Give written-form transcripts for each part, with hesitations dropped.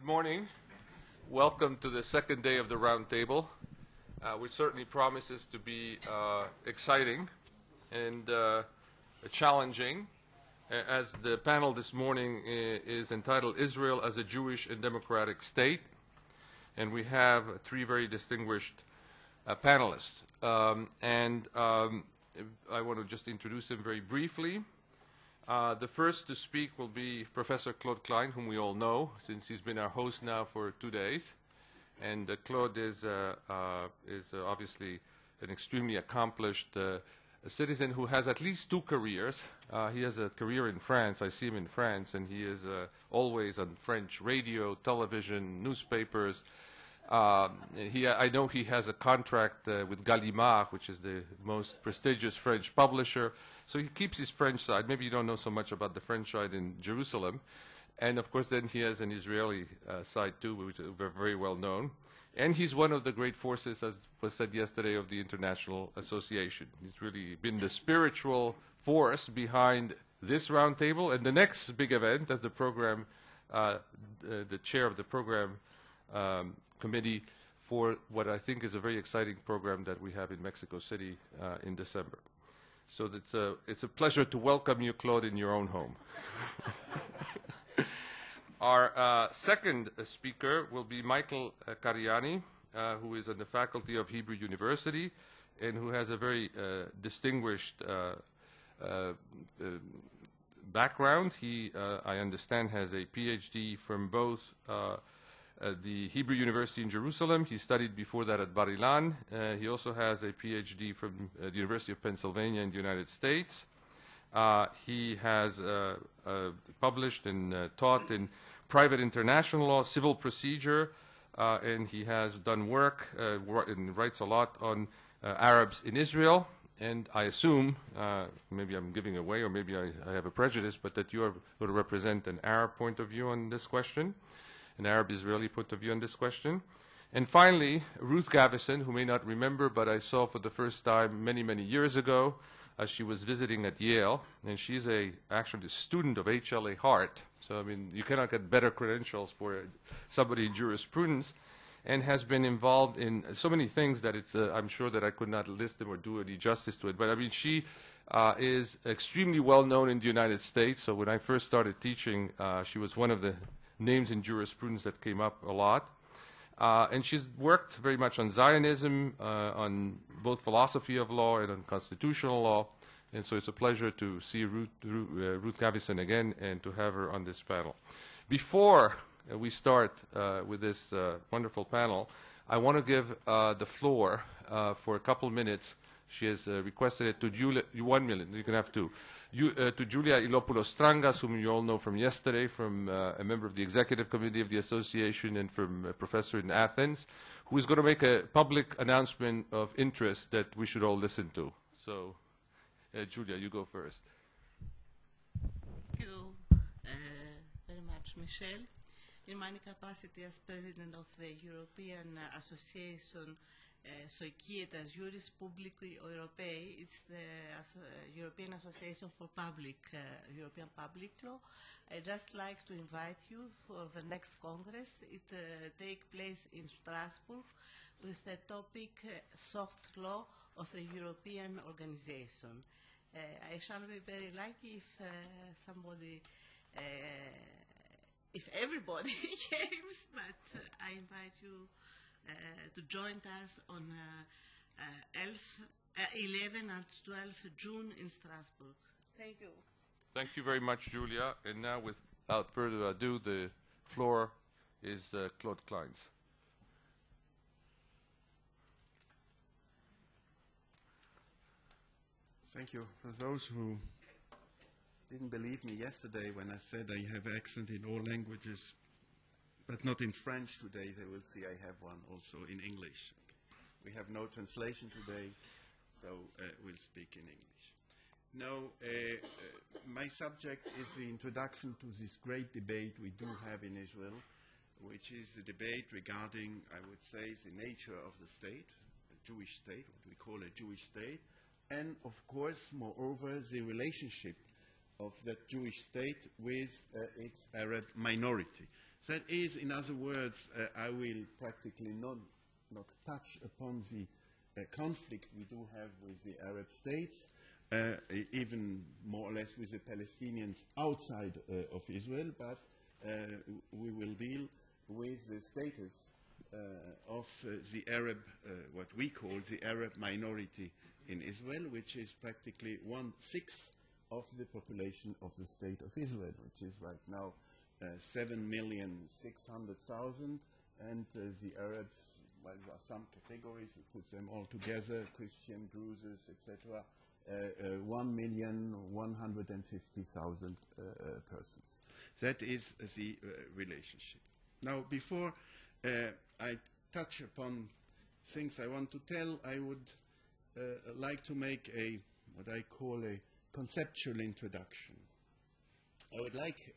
Good morning. Welcome to the second day of the roundtable, which certainly promises to be exciting and challenging, as the panel this morning is entitled Israel as a Jewish and Democratic State, and we have three very distinguished panelists. I want to just introduce them very briefly. The first to speak will be Professor Claude Klein, whom we all know, since he's been our host now for 2 days. And Claude is obviously an extremely accomplished citizen who has at least two careers. He has a career in France. I see him in France, and he is always on French radio, television, newspapers. I know he has a contract with Gallimard, which is the most prestigious French publisher. So he keeps his French side. Maybe you don't know so much about the French side in Jerusalem. And, of course, then he has an Israeli side, too, which is very well known. And he's one of the great forces, as was said yesterday, of the International Association. He's really been the spiritual force behind this roundtable and the next big event, as the program, the chair of the program committee for what I think is a very exciting program that we have in Mexico City in December. So it's a pleasure to welcome you, Claude, in your own home. Our second speaker will be Michel Karyanni, who is on the faculty of Hebrew University and who has a very distinguished background. He, I understand, has a PhD from both the Hebrew University in Jerusalem. He studied before that at Bar-Ilan. He also has a PhD from the University of Pennsylvania in the United States. He has published and taught in private international law, civil procedure, and he has done work and writes a lot on Arabs in Israel. And I assume, maybe I'm giving away or maybe I have a prejudice, but that you are going to represent an Arab point of view on this question, an Arab-Israeli point of view on this question. And finally, Ruth Gavison, who may not remember, but I saw for the first time many, many years ago as she was visiting at Yale, and she's actually a student of ElArt. So, I mean, you cannot get better credentials for somebody in jurisprudence, and has been involved in so many things that it's, I'm sure that I could not list them or do any justice to it. But, I mean, she is extremely well known in the United States. So when I first started teaching, she was one of the names in jurisprudence that came up a lot. And she's worked very much on Zionism, on both philosophy of law and on constitutional law. And so it's a pleasure to see Ruth Gavison again and to have her on this panel. Before we start with this wonderful panel, I want to give the floor for a couple minutes. She has requested it to Julia, 1 minute, you can have two. To Julia Ilopoulos-Strangas, whom you all know from yesterday, from a member of the executive committee of the association and from a professor in Athens, who is going to make a public announcement of interest that we should all listen to. So, Julia, you go first. Thank you very much, Michel. In my capacity as president of the European Association Societas Juris Publici Europei, it's the European Association for European Public Law. I'd just like to invite you for the next Congress. It takes place in Strasbourg with the topic Soft Law of the European Organization. I shall be very lucky if if everybody comes, but I invite you to join us on 11 and 12 June in Strasbourg. Thank you. Thank you very much, Julia. And now, without further ado, the floor is Claude Klein's. Thank you. For those who didn't believe me yesterday when I said I have accent in all languages, but not in French today, they will see I have one also in English. Okay. We have no translation today, so we'll speak in English. Now, my subject is the introduction to this great debate we do have in Israel, which is the debate regarding, I would say, the nature of the state, a Jewish state, what we call a Jewish state, and, of course, moreover, the relationship of that Jewish state with its Arab minority. That is, in other words, I will practically not touch upon the conflict we do have with the Arab states, even more or less with the Palestinians outside of Israel, but we will deal with the status of the Arab, what we call the Arab minority in Israel, which is practically 1/6 of the population of the state of Israel, which is right now 7,600,000, and the Arabs, well, there are some categories, we put them all together, Christian, Druses, etc., 1,150,000 persons. That is the relationship. Now, before I touch upon things I want to tell, I would like to make what I call a conceptual introduction. I would like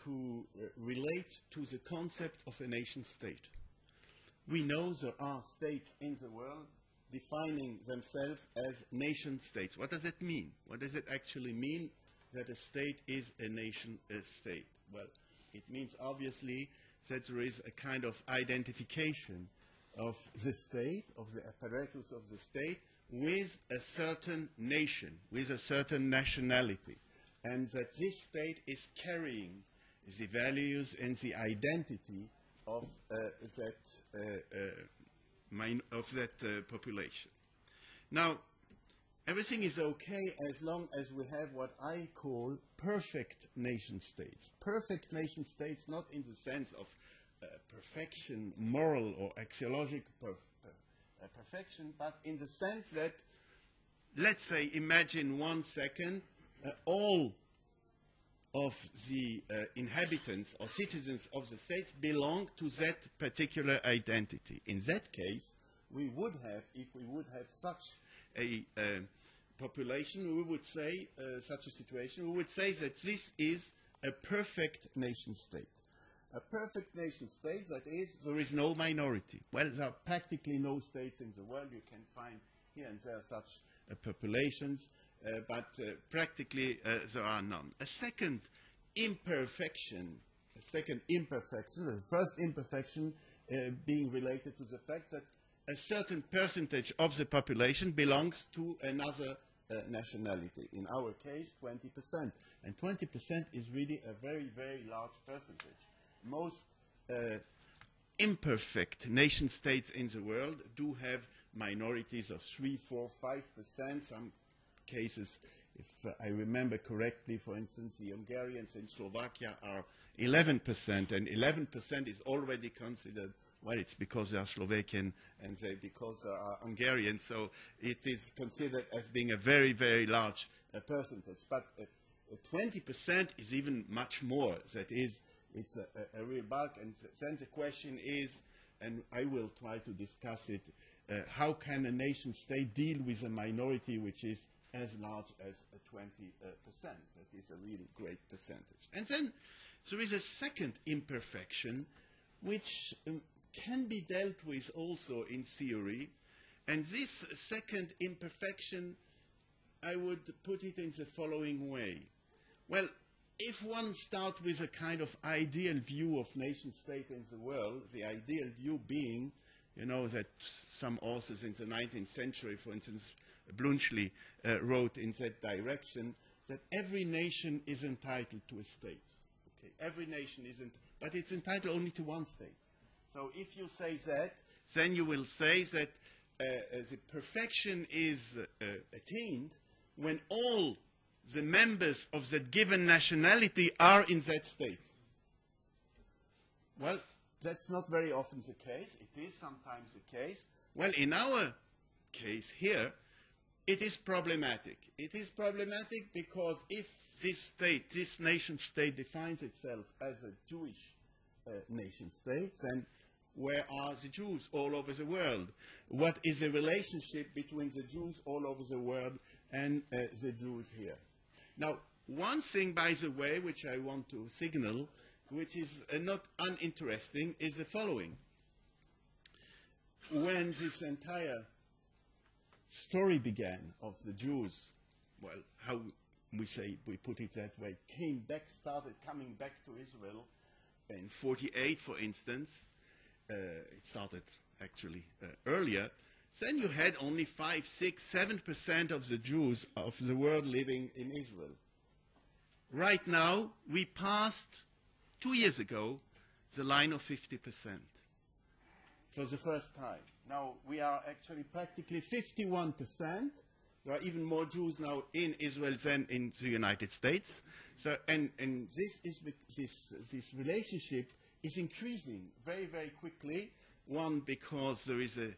to relate to the concept of a nation state. We know there are states in the world defining themselves as nation states. What does it mean? What does it actually mean that a state is a nation state? Well, it means obviously that there is a kind of identification of the state, of the apparatus of the state, with a certain nation, with a certain nationality, and that this state is carrying the values and the identity of that population. Now, everything is okay as long as we have what I call perfect nation states. Perfect nation states, not in the sense of perfection, moral or axiological perfection, but in the sense that, let's say, imagine 1 second, all of the inhabitants or citizens of the states belong to that particular identity. In that case, we would have, if we would have such a population, we would say, such a situation, we would say that this is a perfect nation state. A perfect nation state, that is, there is no minority. Well, there are practically no states in the world. You can find here and there such populations, but practically there are none. A second imperfection, the first imperfection being related to the fact that a certain percentage of the population belongs to another nationality. In our case, 20%. And 20% is really a very, very large percentage. Most imperfect nation states in the world do have minorities of 3, 4, 5%. Some cases, if I remember correctly, for instance, the Hungarians in Slovakia are 11%, and 11% is already considered, well, it's because they are Slovakian and because they are Hungarian, so it is considered as being a very, very large percentage. But 20% is even much more. That is, it's a real bulk, and then the question is, and I will try to discuss it, how can a nation state deal with a minority which is as large as 20%? That is a really great percentage. And then there is a second imperfection which can be dealt with also in theory, and this second imperfection, I would put it in the following way. Well, if one starts with a kind of ideal view of nation state in the world, the ideal view being, you know, that some authors in the 19th century, for instance, Blunchley, wrote in that direction, that every nation is entitled to a state. Okay? Every nation isn't, but it's entitled only to one state. So if you say that, then you will say that the perfection is attained when all the members of that given nationality are in that state. Well, that's not very often the case. It is sometimes the case. Well, in our case here, it is problematic. It is problematic because if this state, this nation state, defines itself as a Jewish nation state, then where are the Jews all over the world? What is the relationship between the Jews all over the world and the Jews here? Now, one thing, by the way, which I want to signal, which is not uninteresting, is the following. When this entire story began of the Jews, well, how we say, we put it that way, started coming back to Israel, in 48, for instance, it started actually earlier, then you had only 5, 6, 7% of the Jews of the world living in Israel. Right now, we passed 2 years ago the line of 50% for the first time. Now we are actually practically 51%. There are even more Jews now in Israel than in the United States. So, and this relationship is increasing very, very quickly. One, because there is the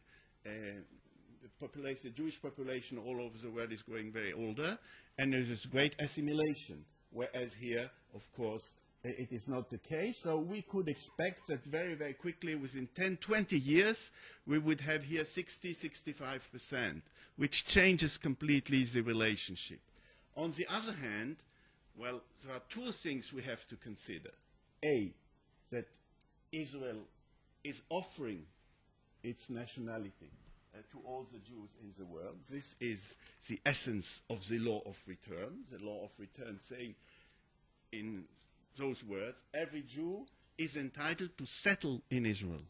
Jewish population all over the world is growing very older, and there is this great assimilation. Whereas here, of course, it is not the case. So we could expect that very, very quickly, within 10, 20 years, we would have here 60, 65%, which changes completely the relationship. On the other hand, well, there are two things we have to consider. A, that Israel is offering its nationality to all the Jews in the world. This is the essence of the law of return. The law of return saying in those words, every Jew is entitled to settle in Israel.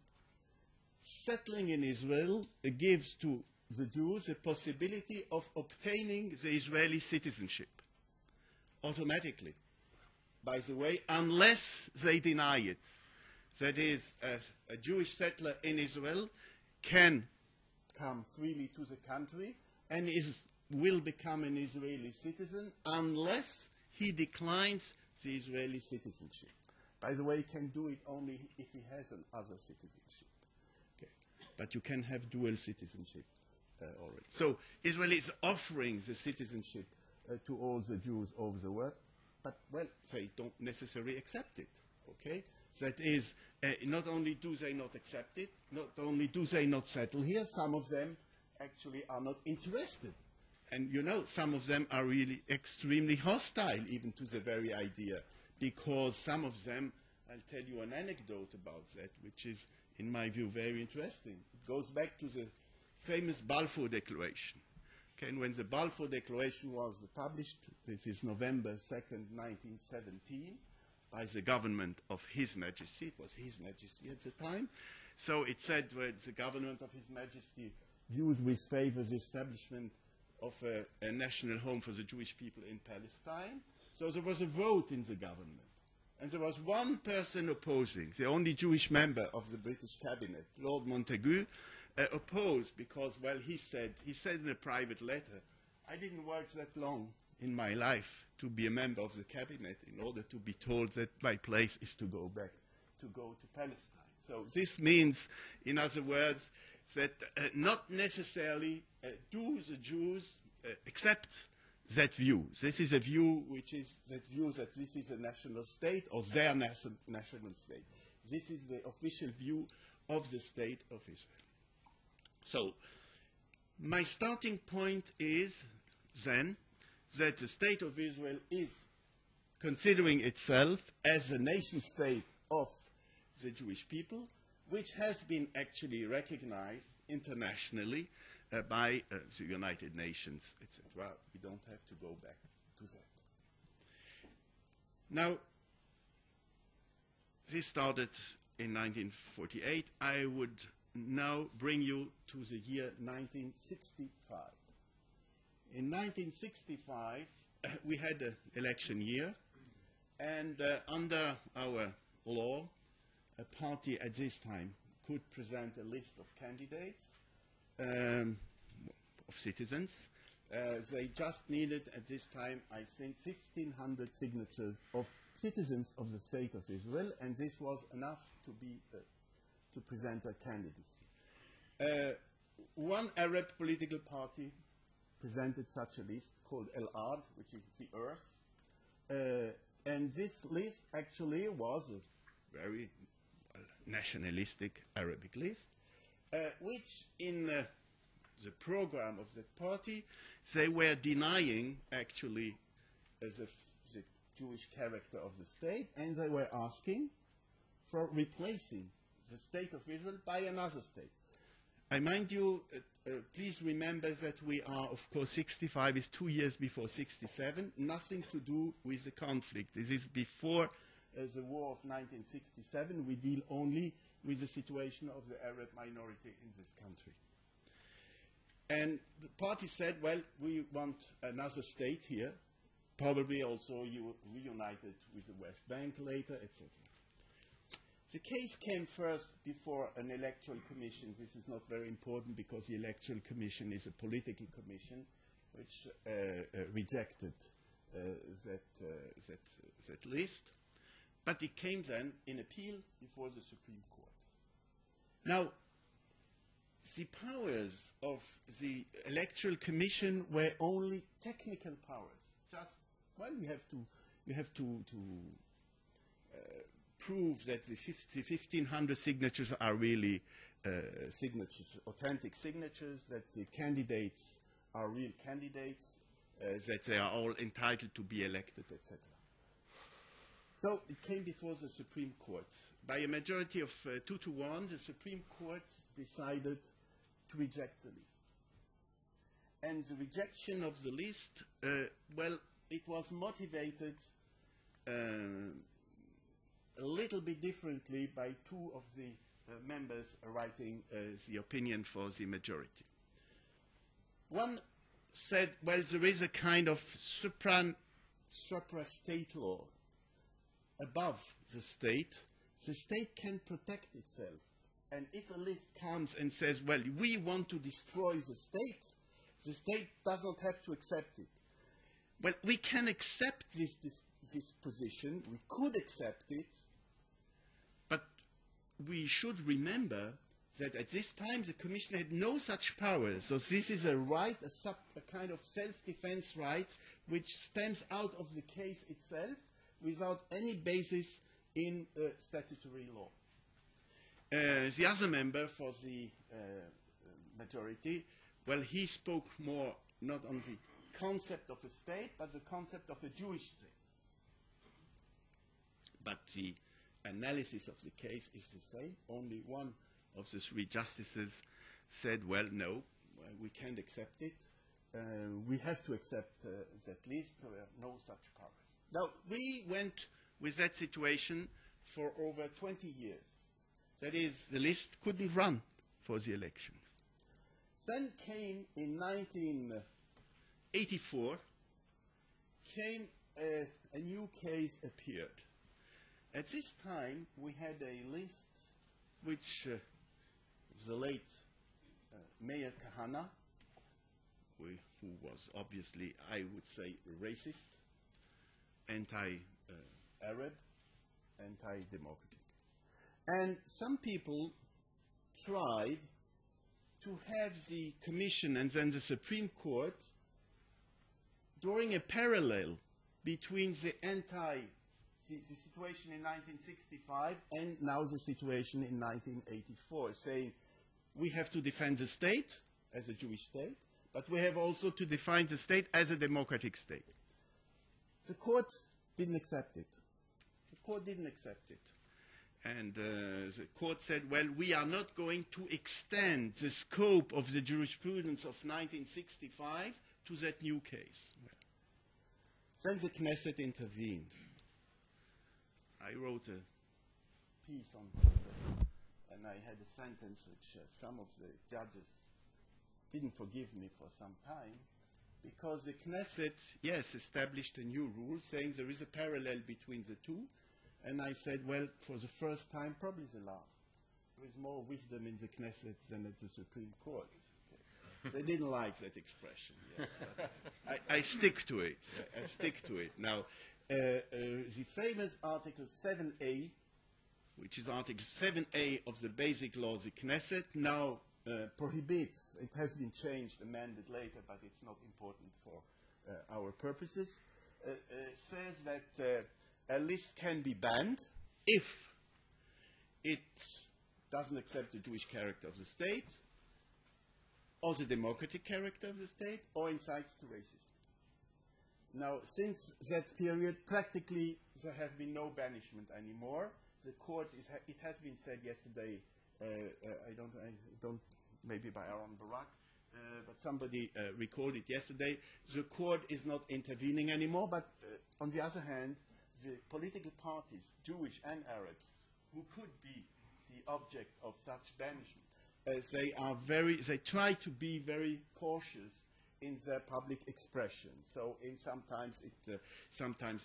Settling in Israel gives to the Jews the possibility of obtaining the Israeli citizenship automatically, by the way, unless they deny it. That is, a Jewish settler in Israel can come freely to the country and will become an Israeli citizen unless he declines the Israeli citizenship. By the way, he can do it only if he has another citizenship. Okay. But you can have dual citizenship already. So Israel is offering the citizenship to all the Jews over the world, but, well, they don't necessarily accept it. Okay? That is, not only do they not accept it, not only do they not settle here, some of them actually are not interested. And, you know, some of them are really extremely hostile even to the very idea, because some of them, I'll tell you an anecdote about that, which is, in my view, very interesting. It goes back to the famous Balfour Declaration. Okay, and when the Balfour Declaration was published, this is November 2nd, 1917, by the government of His Majesty. It was His Majesty at the time. So it said, well, the government of His Majesty views with favor the establishment of a national home for the Jewish people in Palestine. So there was a vote in the government. And there was one person opposing, the only Jewish member of the British cabinet, Lord Montagu, opposed because, well, he said in a private letter, I didn't work that long in my life to be a member of the cabinet in order to be told that my place is to go back, to go to Palestine. So this means, in other words, that not necessarily do the Jews accept that view. This is a view which is that view that this is a national state or their national state. This is the official view of the state of Israel. So my starting point is then that the state of Israel is considering itself as a nation state of the Jewish people, which has been actually recognized internationally by the United Nations, etc. We don't have to go back to that. Now, this started in 1948. I would now bring you to the year 1965. In 1965, we had an election year, and under our law, a party at this time could present a list of candidates, of citizens. They just needed at this time, I think, 1,500 signatures of citizens of the state of Israel, and this was enough to present their candidacy. One Arab political party presented such a list called ElArt, which is the Earth, and this list actually was a very nationalistic Arabic list, which in the program of the party, they were denying actually the Jewish character of the state, and they were asking for replacing the state of Israel by another state. I mind you, please remember that we are, of course, 65 is 2 years before 67, nothing to do with the conflict. This is before the war of 1967. We deal only with the situation of the Arab minority in this country. And the party said, well, we want another state here, probably also reunited with the West Bank later, etc. The case came first before an electoral commission. This is not very important because the electoral commission is a political commission which rejected that list. But it came then in appeal before the Supreme Court. Now, the powers of the electoral commission were only technical powers. Just, well, we have to prove that the 1,500 signatures are really signatures, authentic signatures, that the candidates are real candidates, that they are all entitled to be elected, etc. So it came before the Supreme Court. By a majority of 2-1, the Supreme Court decided to reject the list. And the rejection of the list, well, it was motivated a little bit differently by two of the members writing the opinion for the majority. One said, well, there is a kind of supra-state law above the state. The state can protect itself. And if a list comes and says, well, we want to destroy the state doesn't have to accept it. Well, we can accept this position. We could accept it. But we should remember that at this time the Commission had no such power. So this is a right, a kind of self-defense right, which stems out of the case itself without any basis in statutory law. The other member for the majority, well, he spoke more not on the concept of a state, but the concept of a Jewish state. But the analysis of the case is the same. Only one of the three justices said, well, no, we can't accept it. We have to accept that list. There are no such powers. Now, we went with that situation for over 20 years. That is, the list could be run for the elections. Then came, in 1984, a new case appeared. At this time, we had a list which the late Mayor Kahana, who was obviously, I would say, racist, anti-Arab, anti-democratic. And some people tried to have the Commission and then the Supreme Court drawing a parallel between the situation in 1965 and now the situation in 1984, saying we have to defend the state as a Jewish state, but we have also to define the state as a democratic state. The court didn't accept it. The court didn't accept it. And the court said, well, we are not going to extend the scope of the jurisprudence of 1965 to that new case. Then the Knesset intervened. I wrote a piece on it, and I had a sentence which some of the judges didn't forgive me for some time, because the Knesset, yes, established a new rule saying there is a parallel between the two. And I said, well, for the first time, probably the last. There is more wisdom in the Knesset than at the Supreme Court. Okay. They didn't like that expression, yes, but I stick to it. I stick to it. Now, the famous Article 7a, which is Article 7a of the Basic Law of the Knesset, now prohibits, it has been changed, amended later, but it's not important for our purposes, says that a list can be banned if it doesn't accept the Jewish character of the state, or the democratic character of the state, or incites to racism. Now, since that period, practically there have been no banishment anymore. The court it has been said yesterday, I don't, maybe by Aaron Barak, but somebody recalled it yesterday. The court is not intervening anymore, but on the other hand, the political parties, Jewish and Arabs, who could be the object of such banishment, they try to be very cautious in their public expression. So sometimes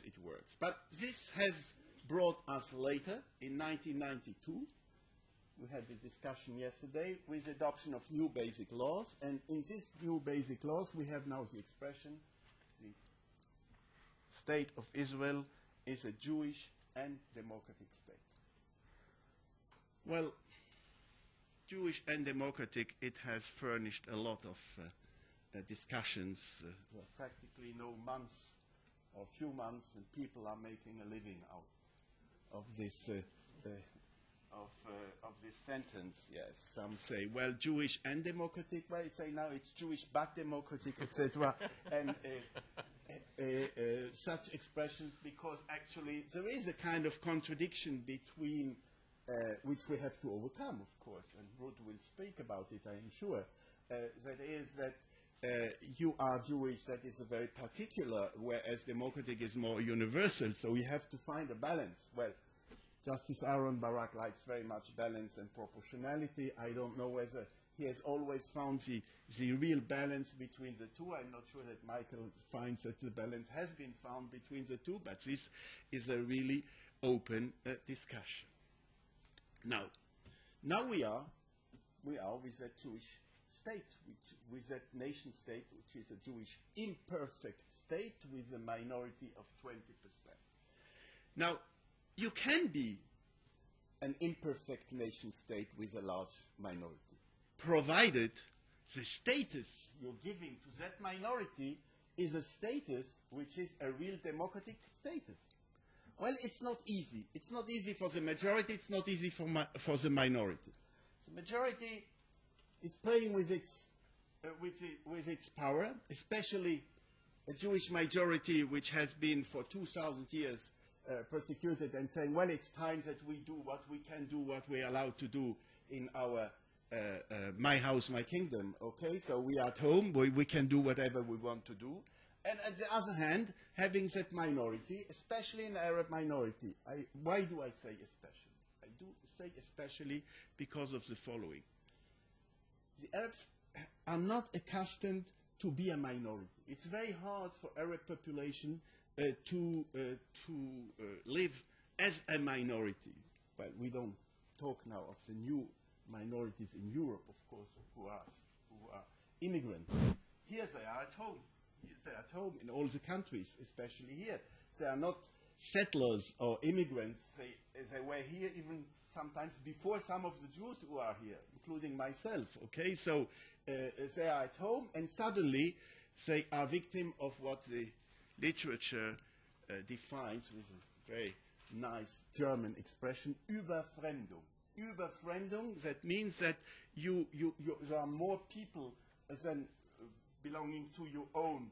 it works. But this has brought us later, in 1992, we had this discussion yesterday, with the adoption of new basic laws. And in this new basic laws, we have now the expression, the State of Israel is a Jewish and democratic state. Well, Jewish and democratic, it has furnished a lot of discussions, practically no months or few months, and people are making a living out of this this sentence. Yes, some say, well, Jewish and democratic. Well, say now it's Jewish but democratic, etc. and such expressions, because actually there is a kind of contradiction between which we have to overcome, of course, and Ruth will speak about it, I am sure. That is that you are Jewish, that is a very particular, whereas democratic is more universal, so we have to find a balance. Well, Justice Aaron Barak likes very much balance and proportionality. I don't know whether he has always found the real balance between the two. I'm not sure that Michael finds that the balance has been found between the two, but this is a really open discussion. Now we are with that Jewish state, with that nation state, which is a Jewish imperfect state with a minority of 20%. Now, you can be an imperfect nation state with a large minority, provided the status you're giving to that minority is a status which is a real democratic status. Well, it's not easy. It's not easy for the majority. It's not easy for the minority. The majority is playing with its power, especially a Jewish majority which has been for 2,000 years persecuted, and saying, well, it's time that we do what we can do, what we're allowed to do in our my house, my kingdom. Okay, so we are at home. We can do whatever we want to do. And on the other hand, having that minority, especially an Arab minority, why do I say especially? I do say especially because of the following. The Arabs are not accustomed to be a minority. It's very hard for Arab population to live as a minority. Well, we don't talk now of the new minorities in Europe, of course, who are immigrants. Here they are at home. They are at home in all the countries, especially here. They are not settlers or immigrants. They were here even sometimes before some of the Jews who are here, including myself. Okay, so they are at home, and suddenly they are victim of what the literature defines with a very nice German expression, Überfremdung. Überfremdung, that means that there are more people than belonging to your own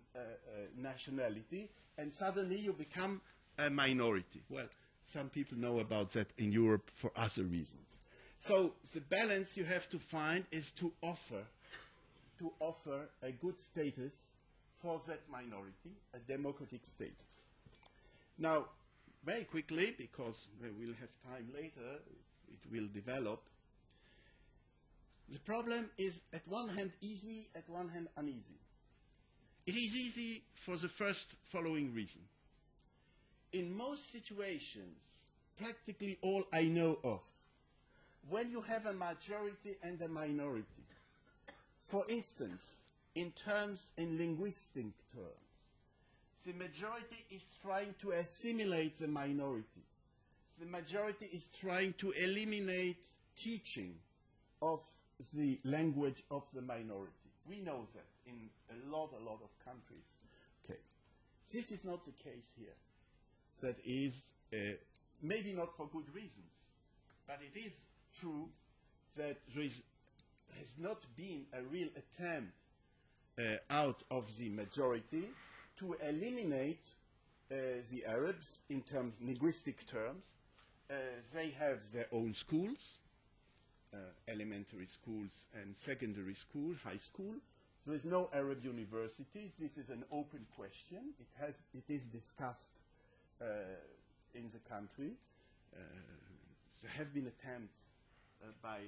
nationality, and suddenly you become a minority. Well, some people know about that in Europe for other reasons. So the balance you have to find is to offer a good status for that minority, a democratic status. Now, very quickly, because we'll have time later, it will develop. The problem is, at one hand, easy, at one hand, uneasy. It is easy for the first following reason. In most situations, practically all I know of, when you have a majority and a minority, for instance, in linguistic terms, the majority is trying to assimilate the minority. The majority is trying to eliminate teaching of the language of the minority. We know that in a lot of countries. Okay, this is not the case here. That is maybe not for good reasons, but it is true that there has not been a real attempt out of the majority to eliminate the Arabs in linguistic terms. They have their own schools, elementary schools and secondary school, high school. There is no Arab universities. This is an open question. It is discussed in the country. There have been attempts by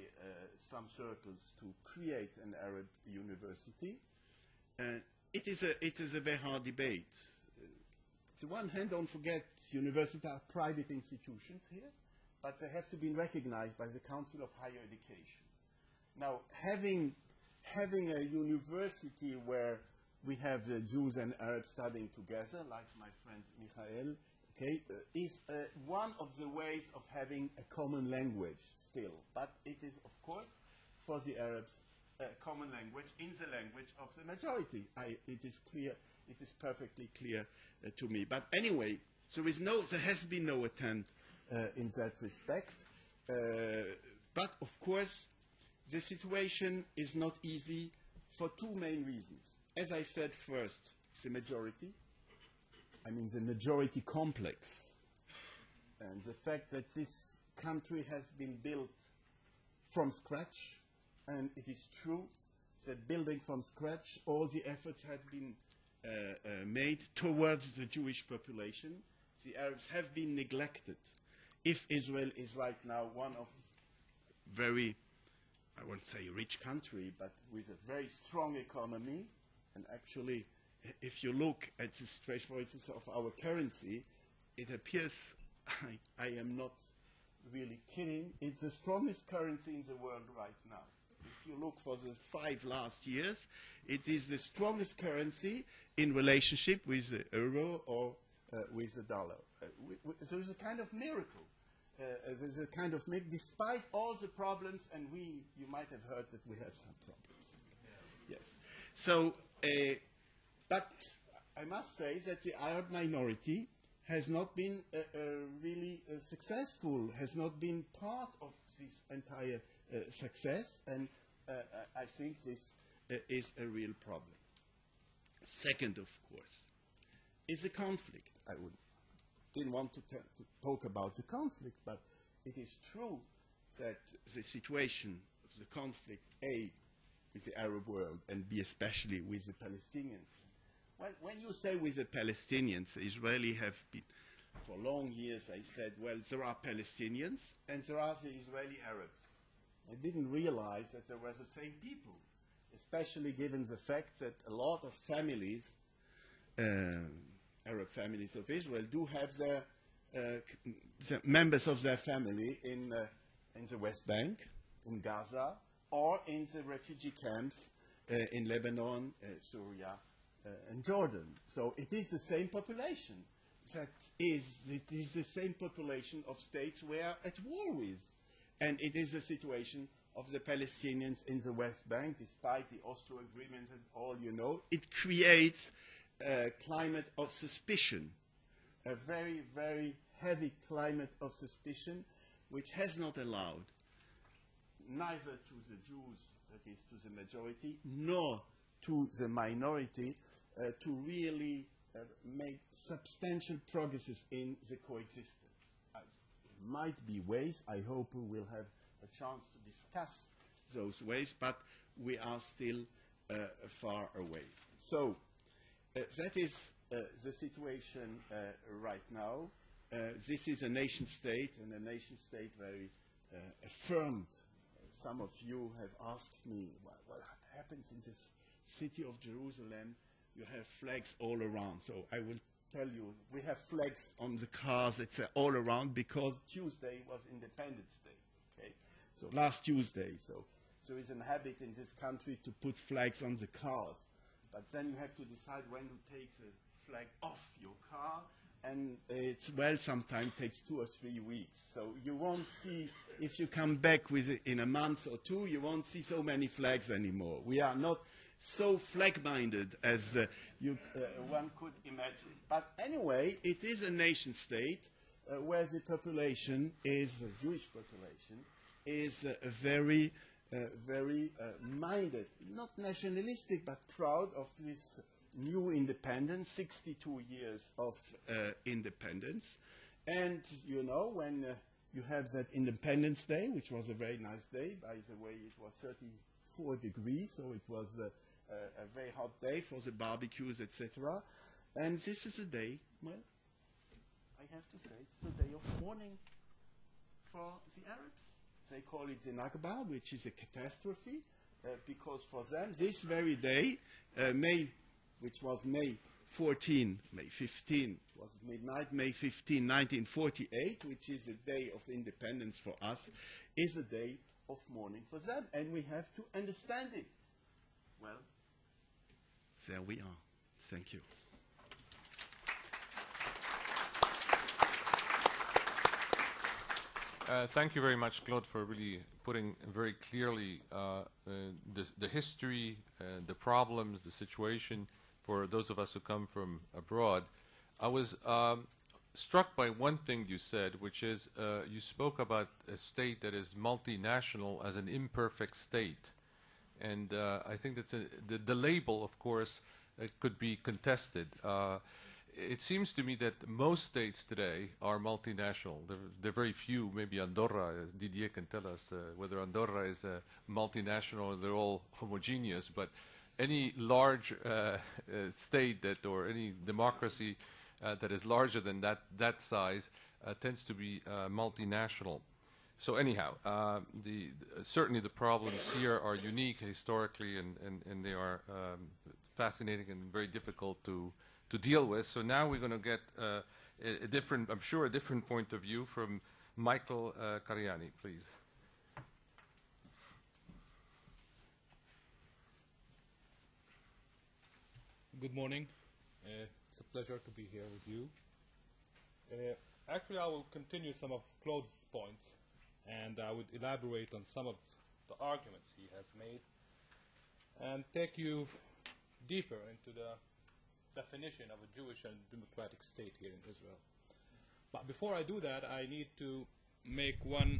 some circles to create an Arab university. It is a very hard debate. On the one hand, don't forget, universities are private institutions here, but they have to be recognized by the Council of Higher Education. Now, having a university where we have Jews and Arabs studying together, like my friend Michel, okay, is one of the ways of having a common language still. But it is, of course, for the Arabs, a common language in the language of the majority. It is clear, it is perfectly clear to me. But anyway, there has been no attempt in that respect. But, of course, the situation is not easy for two main reasons. As I said first, the majority. I mean the majority complex. And the fact that this country has been built from scratch, and it is true that building from scratch, all the efforts have been made towards the Jewish population. The Arabs have been neglected. If Israel is right now one of very, I won't say rich country, but with a very strong economy, and actually, if you look at the situation, for instance, of our currency, it appears, I am not really kidding, it's the strongest currency in the world right now. If you look for the 5 last years, it is the strongest currency in relationship with the euro or with the dollar. So it's a kind of miracle. There's a kind of miracle, despite all the problems, and you might have heard that we have some problems. Yeah. Yes. So, but I must say that the Arab minority has not been really successful, has not been part of this entire success, and I think this is a real problem. Second, of course, is a conflict. Didn't want to talk about the conflict, but it is true that the situation of the conflict, A, with the Arab world, and B, especially with the Palestinians. Well, when you say with the Palestinians, the Israelis have been, for long years, I said, well, there are Palestinians and there are the Israeli Arabs. I didn't realize that there were the same people, especially given the fact that a lot of families, Arab families of Israel, do have their the members of their family in the West Bank, in Gaza, or in the refugee camps in Lebanon, Syria, and Jordan. So it is the same population. It is the same population of states we are at war with. And it is the situation of the Palestinians in the West Bank, despite the Oslo agreements and all you know. It creates a climate of suspicion, a very, very heavy climate of suspicion, which has not allowed neither to the Jews, that is to the majority, nor to the minority to really make substantial progresses in the coexistence. There might be ways, I hope we will have a chance to discuss those ways, but we are still far away. So that is the situation right now. This is a nation state, and a nation state very affirmed. Some of you have asked me, well, what happens in this city of Jerusalem? You have flags all around. So I will tell you, we have flags on the cars, it's all around, because Tuesday was Independence Day. Okay? So last Tuesday. So there is a habit in this country to put flags on the cars. But then you have to decide when to take the flag off your car. And it's, well, sometimes takes 2 or 3 weeks. So you won't see, if you come back with it in a month or two, you won't see so many flags anymore. We are not so flag-minded as one could imagine. But anyway, it is a nation state where the population is, the Jewish population, is very, very minded, not nationalistic, but proud of this new independence, 62 years of independence. And, you know, when you have that Independence Day, which was a very nice day, by the way, it was 34 degrees, so it was a very hot day for the barbecues, etc. And this is a day, well, I have to say it's a day of mourning for the Arabs. They call it the Nakba, which is a catastrophe, because for them this very day, which was May 14, May 15, was midnight, May 15, 1948, which is the day of independence for us, is a day of mourning for them, and we have to understand it. Well, there we are. Thank you. Thank you very much, Claude, for really putting very clearly the history, the problems, the situation for those of us who come from abroad. I was struck by one thing you said, which is you spoke about a state that is multinational as an imperfect state. And I think that the label, of course, could be contested. It seems to me that most states today are multinational. There are very few, maybe Andorra, Didier can tell us whether Andorra is a multinational or they're all homogeneous, but any large state that, or any democracy that is larger than that size tends to be multinational. So anyhow, certainly the problems here are unique historically, and they are fascinating and very difficult to deal with. So now we're going to get a different, I'm sure, a different point of view from Michel Karyanni, please. Good morning. It's a pleasure to be here with you. Actually, I will continue some of Claude's points, and I would elaborate on some of the arguments he has made and take you deeper into the definition of a Jewish and democratic state here in Israel. But before I do that, I need to make one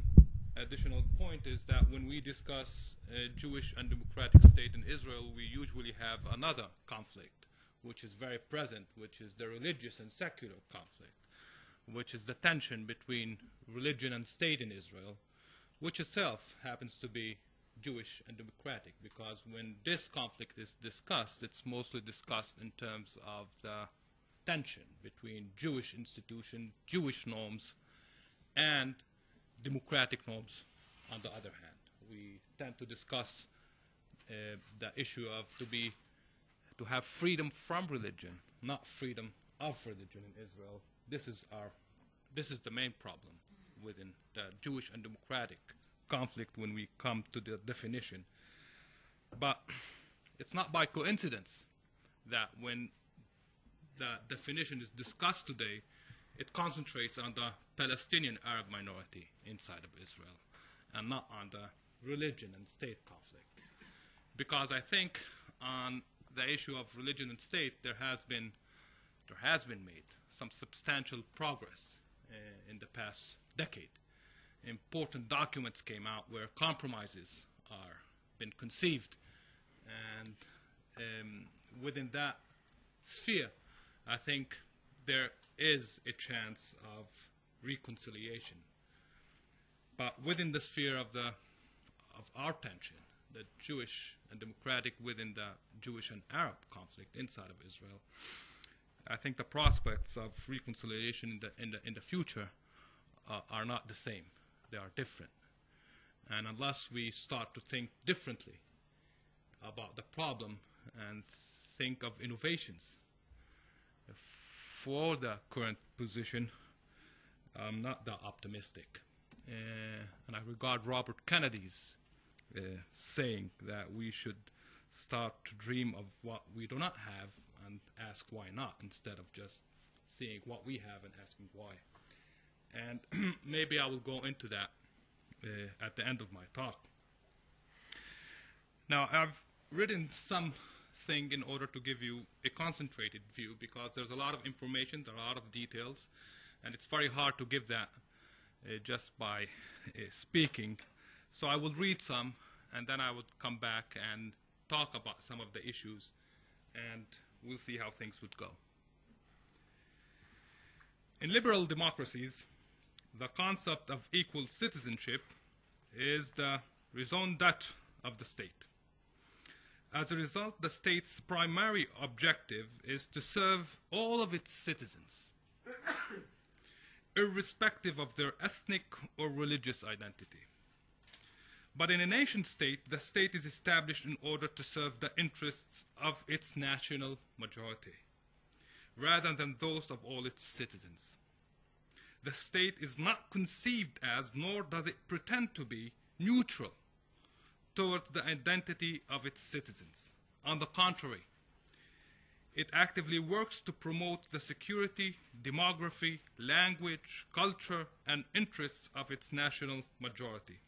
additional point, is that when we discuss a Jewish and democratic state in Israel, we usually have another conflict, which is very present, which is the religious and secular conflict, which is the tension between religion and state in Israel, which itself happens to be Jewish and democratic, because when this conflict is discussed, it's mostly discussed in terms of the tension between Jewish institutions, Jewish norms, and democratic norms on the other hand. We tend to discuss the issue of to have freedom from religion, not freedom of religion in Israel. This is the main problem within the Jewish and democratic conflict when we come to the definition. But it's not by coincidence that when the definition is discussed today, it concentrates on the Palestinian Arab minority inside of Israel and not on the religion and state conflict. Because I think on the issue of religion and state, there has been made some substantial progress in the past decade. Important documents came out where compromises are been conceived, and within that sphere, I think there is a chance of reconciliation. But within the sphere of our tension, the Jewish and democratic within the Jewish and Arab conflict inside of Israel, I think the prospects of reconciliation in the future are not the same. They are different. And unless we start to think differently about the problem and think of innovations for the current position, I'm not that optimistic. And I regard Robert Kennedy's saying that we should start to dream of what we do not have and ask why not, instead of just seeing what we have and asking why. And maybe I will go into that at the end of my talk. Now, I've written something in order to give you a concentrated view, because there's a lot of information, there are a lot of details, and it's very hard to give that just by speaking. So I will read some, and then I would come back and talk about some of the issues, and we'll see how things would go. In liberal democracies, the concept of equal citizenship is the raison d'etre of the state. As a result, the state's primary objective is to serve all of its citizens. irrespective of their ethnic or religious identity. But in a nation-state, the state is established in order to serve the interests of its national majority, rather than those of all its citizens. The state is not conceived as, nor does it pretend to be, neutral towards the identity of its citizens. On the contrary, it actively works to promote the security, demography, language, culture, and interests of its national majority.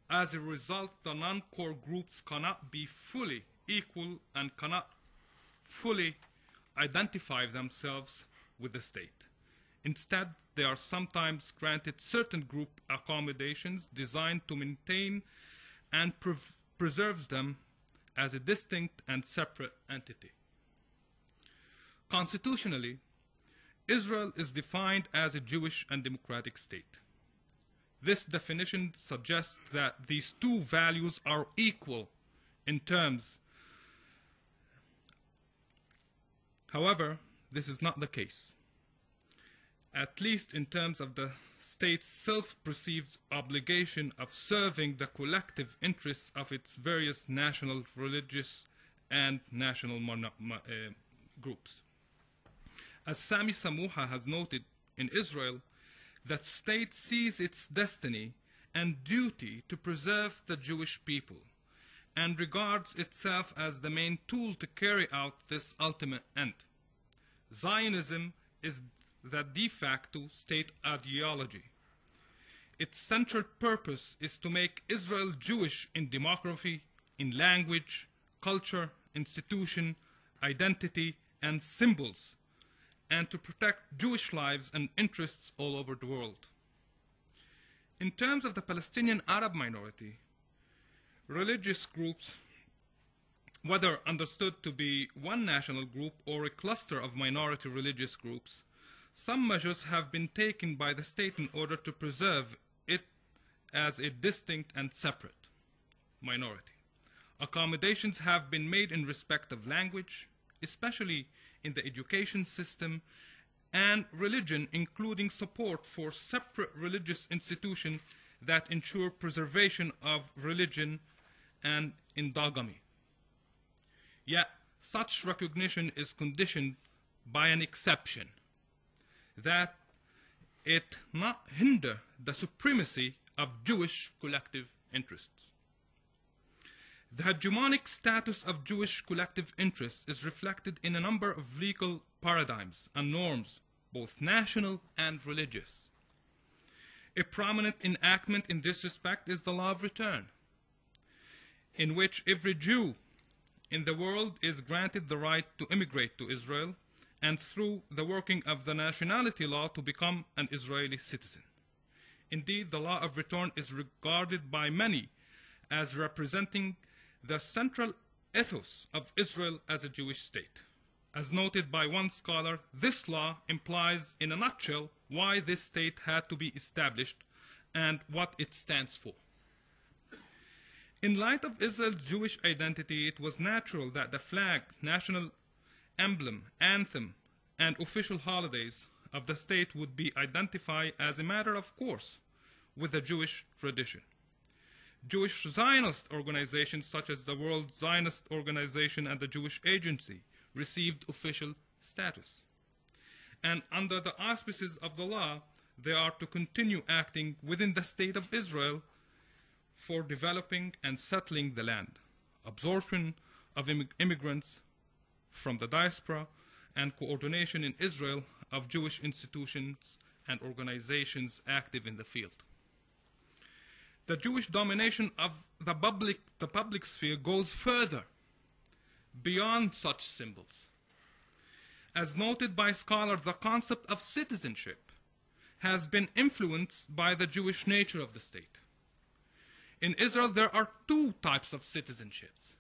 As a result, the non-core groups cannot be fully equal and cannot fully identify themselves with the state. Instead, they are sometimes granted certain group accommodations designed to maintain and preserve them as a distinct and separate entity. Constitutionally, Israel is defined as a Jewish and democratic state. This definition suggests that these two values are equal in terms. However, this is not the case, at least in terms of the state's self-perceived obligation of serving the collective interests of its various national, religious, and national groups. As Sami Samouha has noted, in Israel, that state sees its destiny and duty to preserve the Jewish people and regards itself as the main tool to carry out this ultimate end. Zionism is the de facto state ideology. Its central purpose is to make Israel Jewish in demography, in language, culture, institution, identity, and symbols, and to protect Jewish lives and interests all over the world. In terms of the Palestinian Arab minority, religious groups, whether understood to be one national group or a cluster of minority religious groups, some measures have been taken by the state in order to preserve it as a distinct and separate minority. Accommodations have been made in respect of language, especially in the education system, and religion, including support for separate religious institutions that ensure preservation of religion and endogamy. Yet, such recognition is conditioned by an exception, that it not hinder the supremacy of Jewish collective interests. The hegemonic status of Jewish collective interests is reflected in a number of legal paradigms and norms, both national and religious. A prominent enactment in this respect is the law of return, in which every Jew in the world is granted the right to immigrate to Israel and through the working of the nationality law to become an Israeli citizen. Indeed, the law of return is regarded by many as representing the central ethos of Israel as a Jewish state. As noted by one scholar, this law implies in a nutshell why this state had to be established and what it stands for. In light of Israel's Jewish identity, it was natural that the flag, national emblem, anthem, and official holidays of the state would be identified as a matter of course with the Jewish tradition. Jewish Zionist organizations such as the World Zionist Organization and the Jewish Agency received official status. And under the auspices of the law, they are to continue acting within the state of Israel for developing and settling the land, absorption of immigrants from the diaspora, and coordination in Israel of Jewish institutions and organizations active in the field. The Jewish domination of the public sphere goes further beyond such symbols. As noted by scholars, the concept of citizenship has been influenced by the Jewish nature of the state. In Israel, there are two types of citizenships.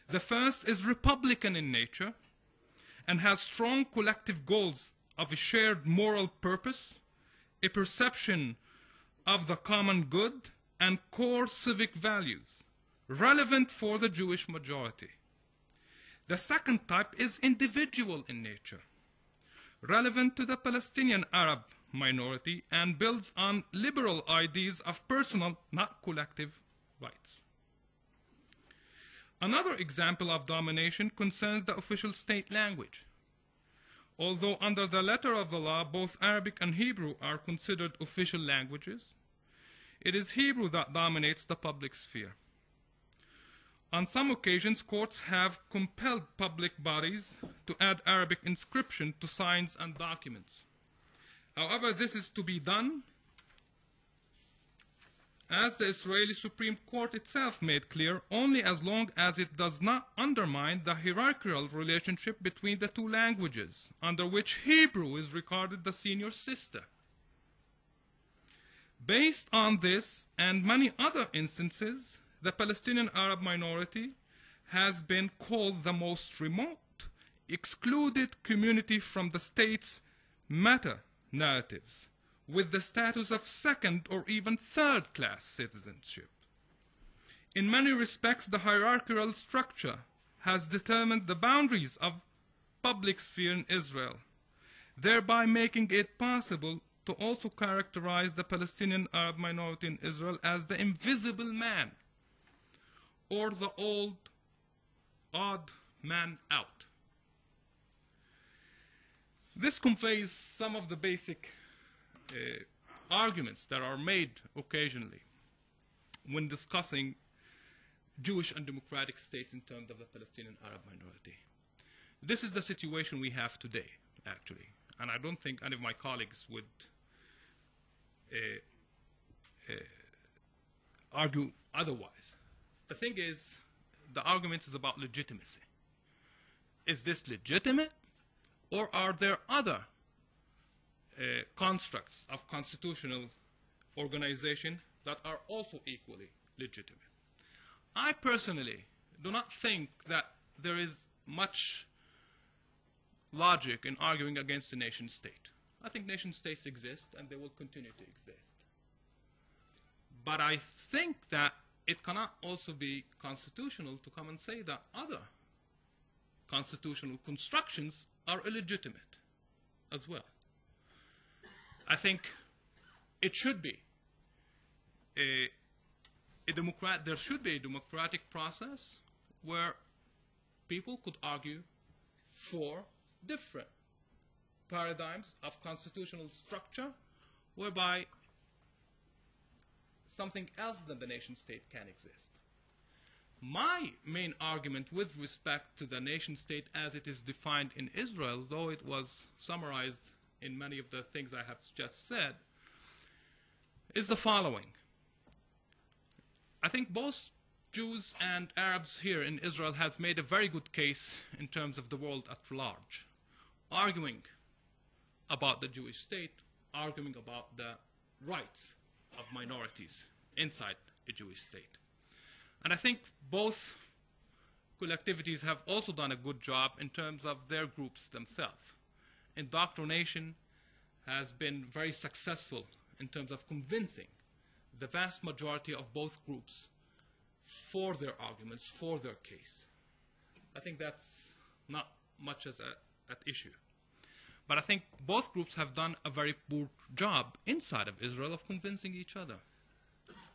The first is republican in nature and has strong collective goals of a shared moral purpose, a perception of the common good, and core civic values relevant for the Jewish majority. The second type is individual in nature, relevant to the Palestinian Arab minority and builds on liberal ideas of personal, not collective, rights. Another example of domination concerns the official state language. Although under the letter of the law, both Arabic and Hebrew are considered official languages, it is Hebrew that dominates the public sphere. On some occasions, courts have compelled public bodies to add Arabic inscription to signs and documents. However, this is to be done, as the Israeli Supreme Court itself made clear, only as long as it does not undermine the hierarchical relationship between the two languages, under which Hebrew is regarded the senior sister. Based on this and many other instances, the Palestinian Arab minority has been called the most remote, excluded community from the state's meta-narratives, with the status of second or even third-class citizenship. In many respects, the hierarchical structure has determined the boundaries of public sphere in Israel, thereby making it possible to also characterize the Palestinian Arab minority in Israel as the invisible man, or the old odd man out. This conveys some of the basic arguments that are made occasionally when discussing Jewish and democratic states in terms of the Palestinian Arab minority. This is the situation we have today, actually, and I don't think any of my colleagues would argue otherwise. The thing is, the argument is about legitimacy. Is this legitimate, or are there other constructs of constitutional organization that are also equally legitimate? I personally do not think that there is much logic in arguing against a nation state. I think nation states exist and they will continue to exist. But I think that it cannot also be constitutional to come and say that other constitutional constructions are illegitimate as well. I think it should be there should be a democratic process where people could argue for different paradigms of constitutional structure whereby something else than the nation state can exist. My main argument with respect to the nation state as it is defined in Israel, though it was summarized in many of the things I have just said, is the following. I think both Jews and Arabs here in Israel has made a very good case in terms of the world at large, arguing about the Jewish state, arguing about the rights of minorities inside a Jewish state. And I think both collectivities have also done a good job in terms of their groups themselves. Indoctrination has been very successful in terms of convincing the vast majority of both groups for their arguments, for their case. I think that's not much as an issue. But I think both groups have done a very poor job inside of Israel of convincing each other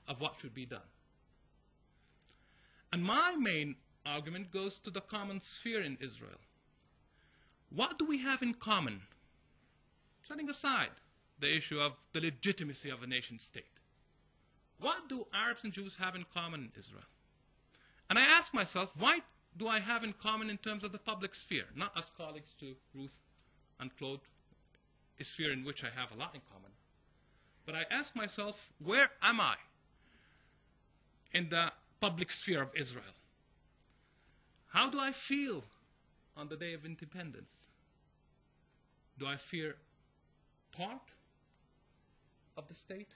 of what should be done. And my main argument goes to the common sphere in Israel. What do we have in common? Setting aside the issue of the legitimacy of a nation state. What do Arabs and Jews have in common in Israel? And I ask myself, why do I have in common in terms of the public sphere? Not as colleagues to Ruth and Claude, a sphere in which I have a lot in common. But I ask myself, where am I in the public sphere of Israel? How do I feel on the day of independence? Do I feel part of the state,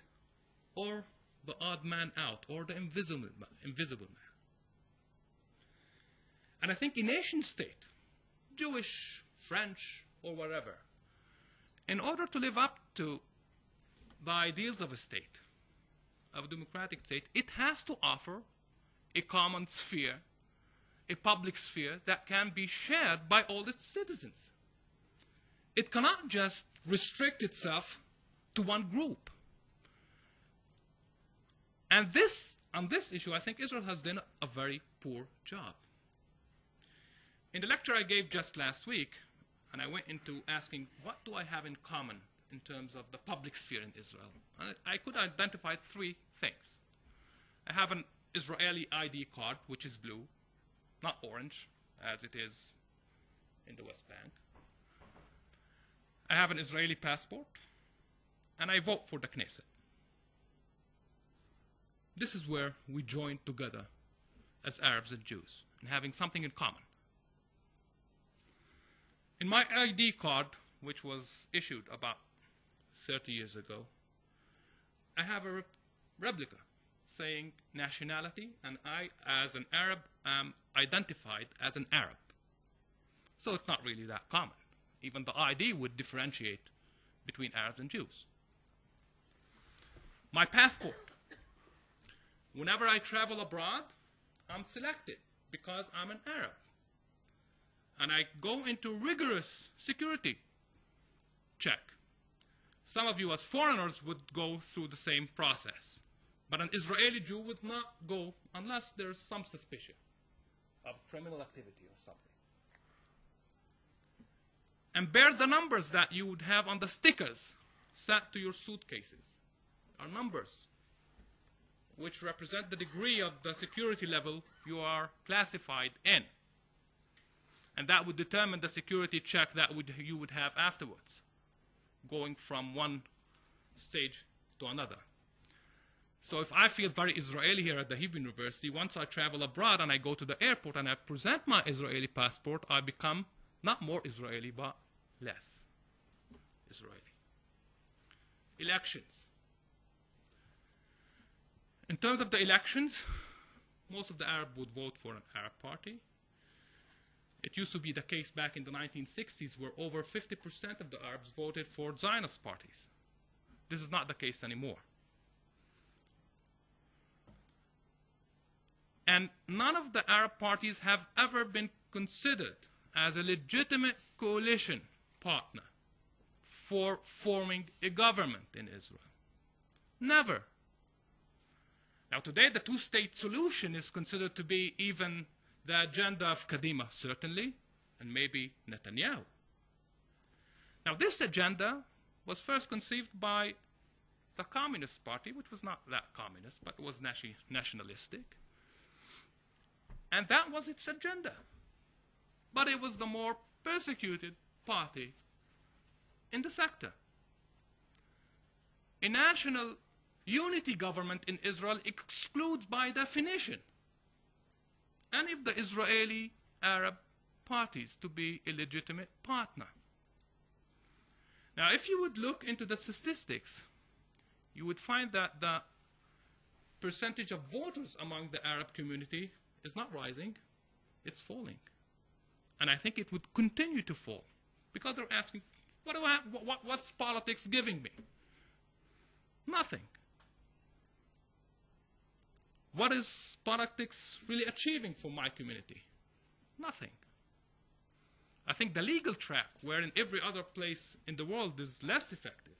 or the odd man out, or the invisible man? And I think a nation state, Jewish, French, or whatever, in order to live up to the ideals of a state, of a democratic state, it has to offer a common sphere, a public sphere that can be shared by all its citizens. it cannot just restrict itself to one group. And on this issue, I think Israel has done a very poor job. In the lecture I gave just last week, and I went into asking, what do I have in common in terms of the public sphere in Israel? And I could identify 3 things. I have an Israeli ID card, which is blue, not orange, as it is in the West Bank. I have an Israeli passport, and I vote for the Knesset. This is where we join together as Arabs and Jews, in having something in common. In my ID card, which was issued about 30 years ago, I have a replica saying nationality, and I, as an Arab, am identified as an Arab. So it's not really that common. Even the ID would differentiate between Arabs and Jews. My passport. Whenever I travel abroad, I'm selected because I'm an Arab. And I go into rigorous security check. Some of you as foreigners would go through the same process. But an Israeli Jew would not go unless there's some suspicion of criminal activity or something. And bear the numbers that you would have on the stickers set to your suitcases. Are numbers which represent the degree of the security level you are classified in. And that would determine the security check that you would have afterwards, going from one stage to another. So if I feel very Israeli here at the Hebrew University, once I travel abroad and I go to the airport and I present my Israeli passport, I become not more Israeli, but less Israeli. Elections. In terms of the elections, most of the Arab would vote for an Arab party. It used to be the case back in the 1960s where over 50% of the Arabs voted for Zionist parties. This is not the case anymore. And none of the Arab parties have ever been considered as a legitimate coalition partner for forming a government in Israel. Never. Now today the two-state solution is considered to be even the agenda of Kadima, certainly, and maybe Netanyahu. Now this agenda was first conceived by the Communist Party, which was not that communist, but it was nationalistic. And that was its agenda. But it was the more persecuted party in the sector. A national unity government in Israel excludes by definition any of the Israeli Arab parties to be a legitimate partner. Now, if you would look into the statistics, you would find that the percentage of voters among the Arab community is not rising, it's falling. And I think it would continue to fall because they're asking, what's politics giving me? Nothing. What is politics really achieving for my community? Nothing. I think the legal track, where in every other place in the world is less effective,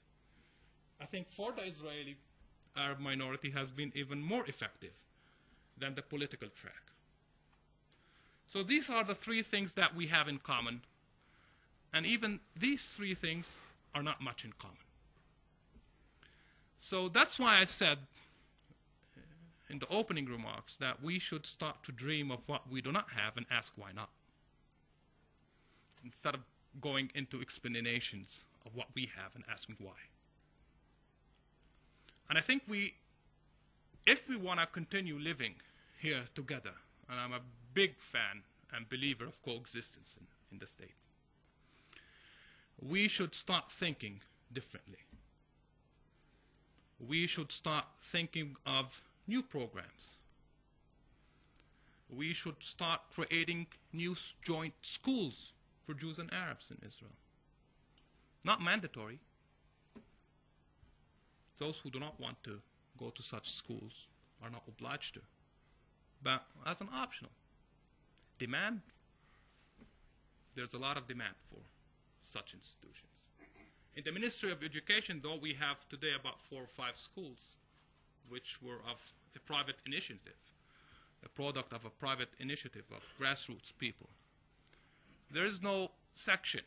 I think for the Israeli Arab minority has been even more effective than the political track. So these are the 3 things that we have in common. And even these 3 things are not much in common. So that's why I said in the opening remarks that we should start to dream of what we do not have and ask why not, instead of going into explanations of what we have and asking why. And I think if we want to continue living here together, and I'm a big fan and believer of coexistence in the state, we should start thinking differently. We should start thinking of new programs. We should start creating new joint schools for Jews and Arabs in Israel. Not mandatory. Those who do not want to go to such schools are not obliged to. But as an optional. Demand, there's a lot of demand for such institutions. In the Ministry of Education, though, we have today about 4 or 5 schools which were of a private initiative, a product of a private initiative of grassroots people. There is no section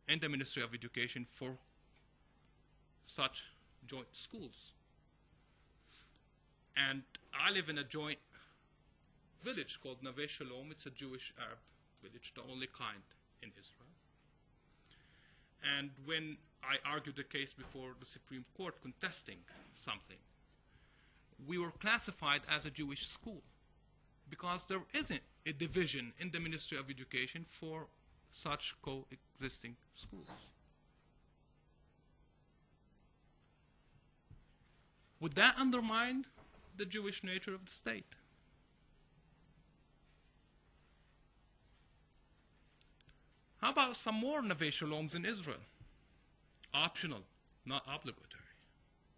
in the Ministry of Education for such joint schools. And I live in a joint village called Nave Shalom. It's a Jewish Arab village, the only kind in Israel. And when I argued the case before the Supreme Court contesting something, we were classified as a Jewish school because there isn't a division in the Ministry of Education for such coexisting schools. Would that undermine the Jewish nature of the state? How about some more Neve Shaloms in Israel? Optional, not obligatory.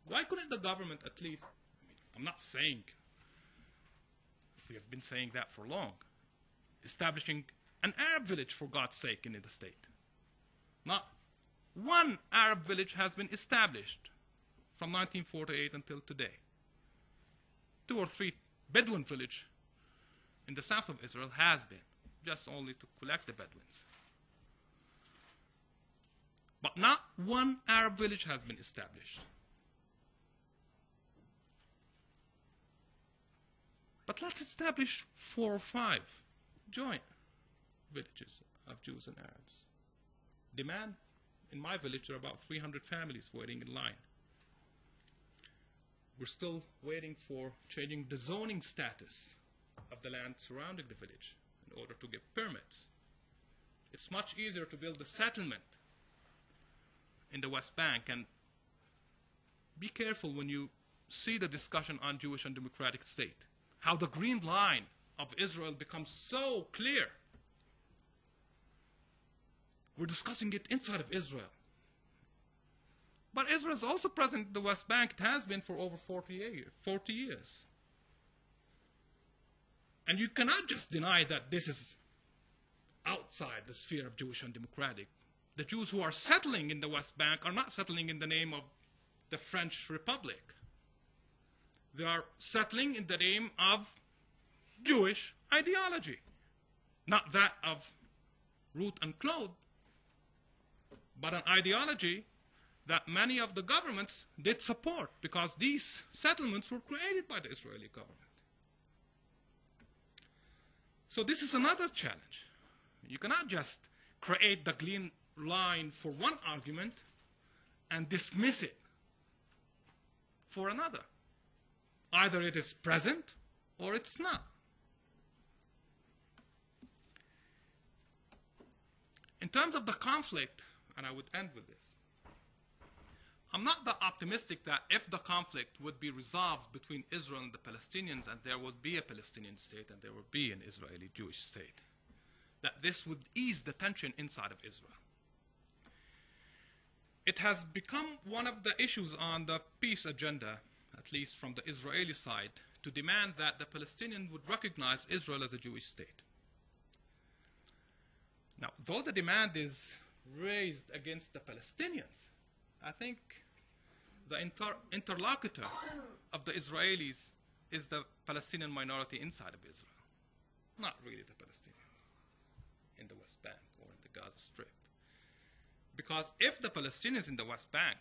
Why couldn't the government at least, I'm not saying, we have been saying that for long, establishing an Arab village, for God's sake, in the state. Not one Arab village has been established from 1948 until today. 2 or 3 Bedouin villages in the south of Israel has been, just only to collect the Bedouins. But not one Arab village has been established. But let's establish 4 or 5 joint villages of Jews and Arabs. Demand, in my village, there are about 300 families waiting in line. We're still waiting for changing the zoning status of the land surrounding the village in order to give permits. It's much easier to build a settlement in the West Bank, and be careful when you see the discussion on Jewish and democratic state, how the green line of Israel becomes so clear. We're discussing it inside of Israel. But Israel is also present in the West Bank. It has been for over 40 years. And you cannot just deny that this is outside the sphere of Jewish and democratic. The Jews who are settling in the West Bank are not settling in the name of the French Republic. They are settling in the name of Jewish ideology, not that of Ruth and Claude, but an ideology that many of the governments did support because these settlements were created by the Israeli government. So this is another challenge. You cannot just create the green line for one argument and dismiss it for another. Either it is present or it's not. In terms of the conflict, and I would end with this, I'm not that optimistic that if the conflict would be resolved between Israel and the Palestinians and there would be a Palestinian state and there would be an Israeli Jewish state, that this would ease the tension inside of Israel. It has become one of the issues on the peace agenda, at least from the Israeli side, to demand that the Palestinians would recognize Israel as a Jewish state. Now, though the demand is raised against the Palestinians, I think the interlocutor of the Israelis is the Palestinian minority inside of Israel, not really the Palestinians in the West Bank or in the Gaza Strip. Because if the Palestinians in the West Bank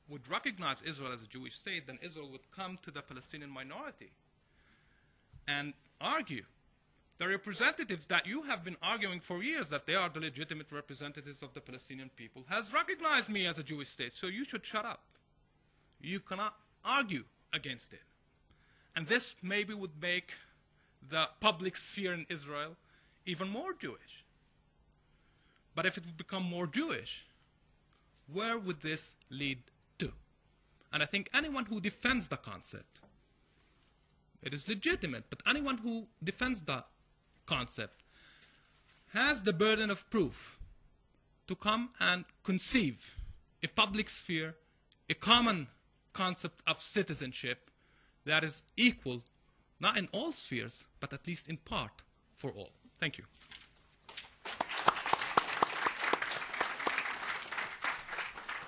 would recognize Israel as a Jewish state, then Israel would come to the Palestinian minority and argue. The representatives that you have been arguing for years that they are the legitimate representatives of the Palestinian people has recognized me as a Jewish state, so you should shut up. You cannot argue against it. And this maybe would make the public sphere in Israel even more Jewish. But if it would become more Jewish, where would this lead to? And I think anyone who defends the concept, it is legitimate, but anyone who defends the concept has the burden of proof to come and conceive a public sphere, a common concept of citizenship that is equal, not in all spheres, but at least in part for all. Thank you.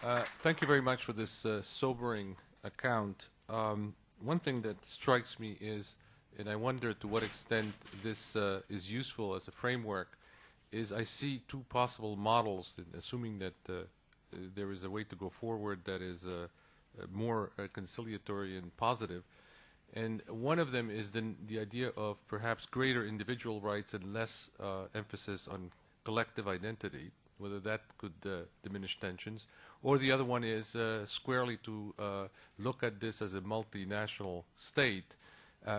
Thank you very much for this sobering account. One thing that strikes me is, and I wonder to what extent this is useful as a framework, is I see two possible models, assuming that there is a way to go forward that is more conciliatory and positive. And one of them is the idea of perhaps greater individual rights and less emphasis on collective identity, whether that could diminish tensions. Or the other one is squarely to look at this as a multinational state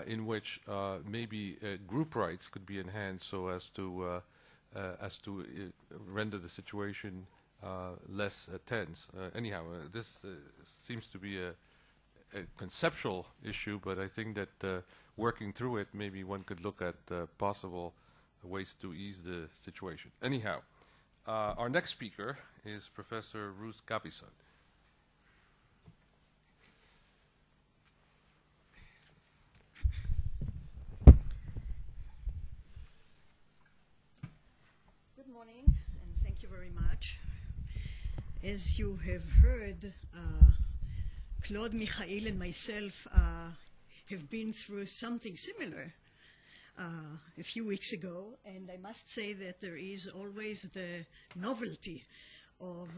in which maybe group rights could be enhanced so as to render the situation less tense. Anyhow, this seems to be a conceptual issue, but I think that working through it, maybe one could look at possible ways to ease the situation. Anyhow, our next speaker is Professor Ruth Gavison. Good morning, and thank you very much. As you have heard, Claude, Michel, and myself have been through something similar a few weeks ago, and I must say that there is always the novelty of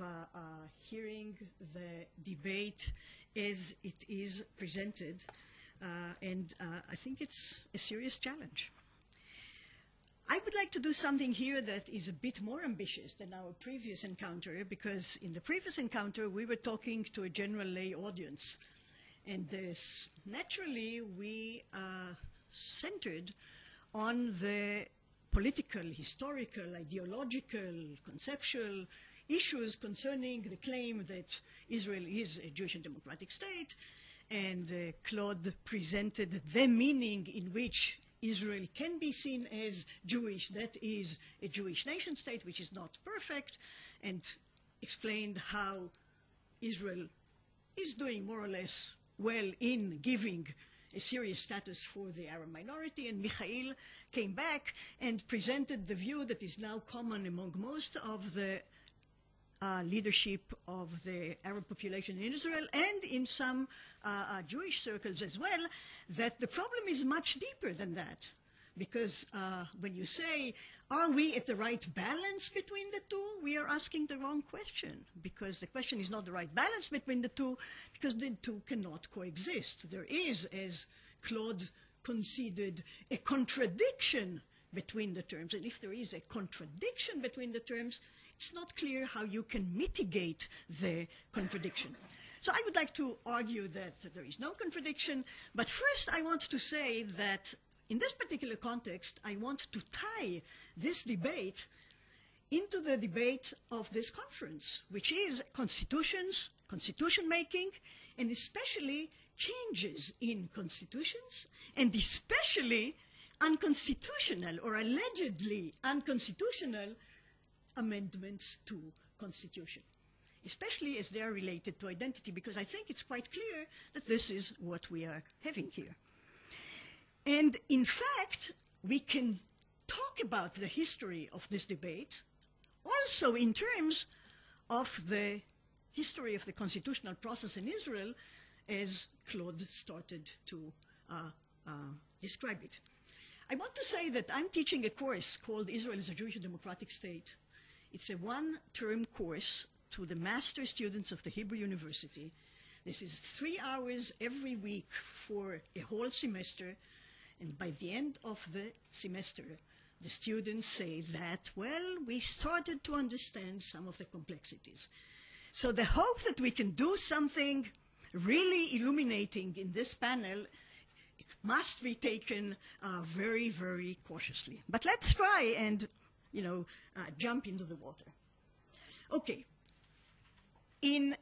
hearing the debate as it is presented, and I think it's a serious challenge. I would like to do something here that is a bit more ambitious than our previous encounter, because in the previous encounter we were talking to a general lay audience, and naturally we centered on the political, historical, ideological, conceptual issues concerning the claim that Israel is a Jewish and democratic state, and Claude presented the meaning in which Israel can be seen as Jewish, that is a Jewish nation state, which is not perfect, and explained how Israel is doing more or less well in giving a serious status for the Arab minority. And Michel came back and presented the view that is now common among most of the leadership of the Arab population in Israel and in some Jewish circles as well, that the problem is much deeper than that. Because when you say, are we at the right balance between the two, we are asking the wrong question. Because the question is not the right balance between the two, because the two cannot coexist. There is, as Claude conceded, a contradiction between the terms. And if there is a contradiction between the terms, it's not clear how you can mitigate the contradiction. So I would like to argue that there is no contradiction, but first I want to say that in this particular context, I want to tie this debate into the debate of this conference, which is constitutions, constitution making, and especially changes in constitutions, and especially unconstitutional or allegedly unconstitutional amendments to constitution, especially as they are related to identity, because I think it's quite clear that this is what we are having here. And in fact, we can talk about the history of this debate also in terms of the history of the constitutional process in Israel, as Claude started to describe it. I want to say that I'm teaching a course called Israel is a Jewish and Democratic State. It's a one-term course to the master students of the Hebrew University. This is 3 hours every week for a whole semester. And by the end of the semester, the students say that, well, we started to understand some of the complexities. So the hope that we can do something really illuminating in this panel must be taken very, very cautiously. But let's try and, jump into the water. Okay. In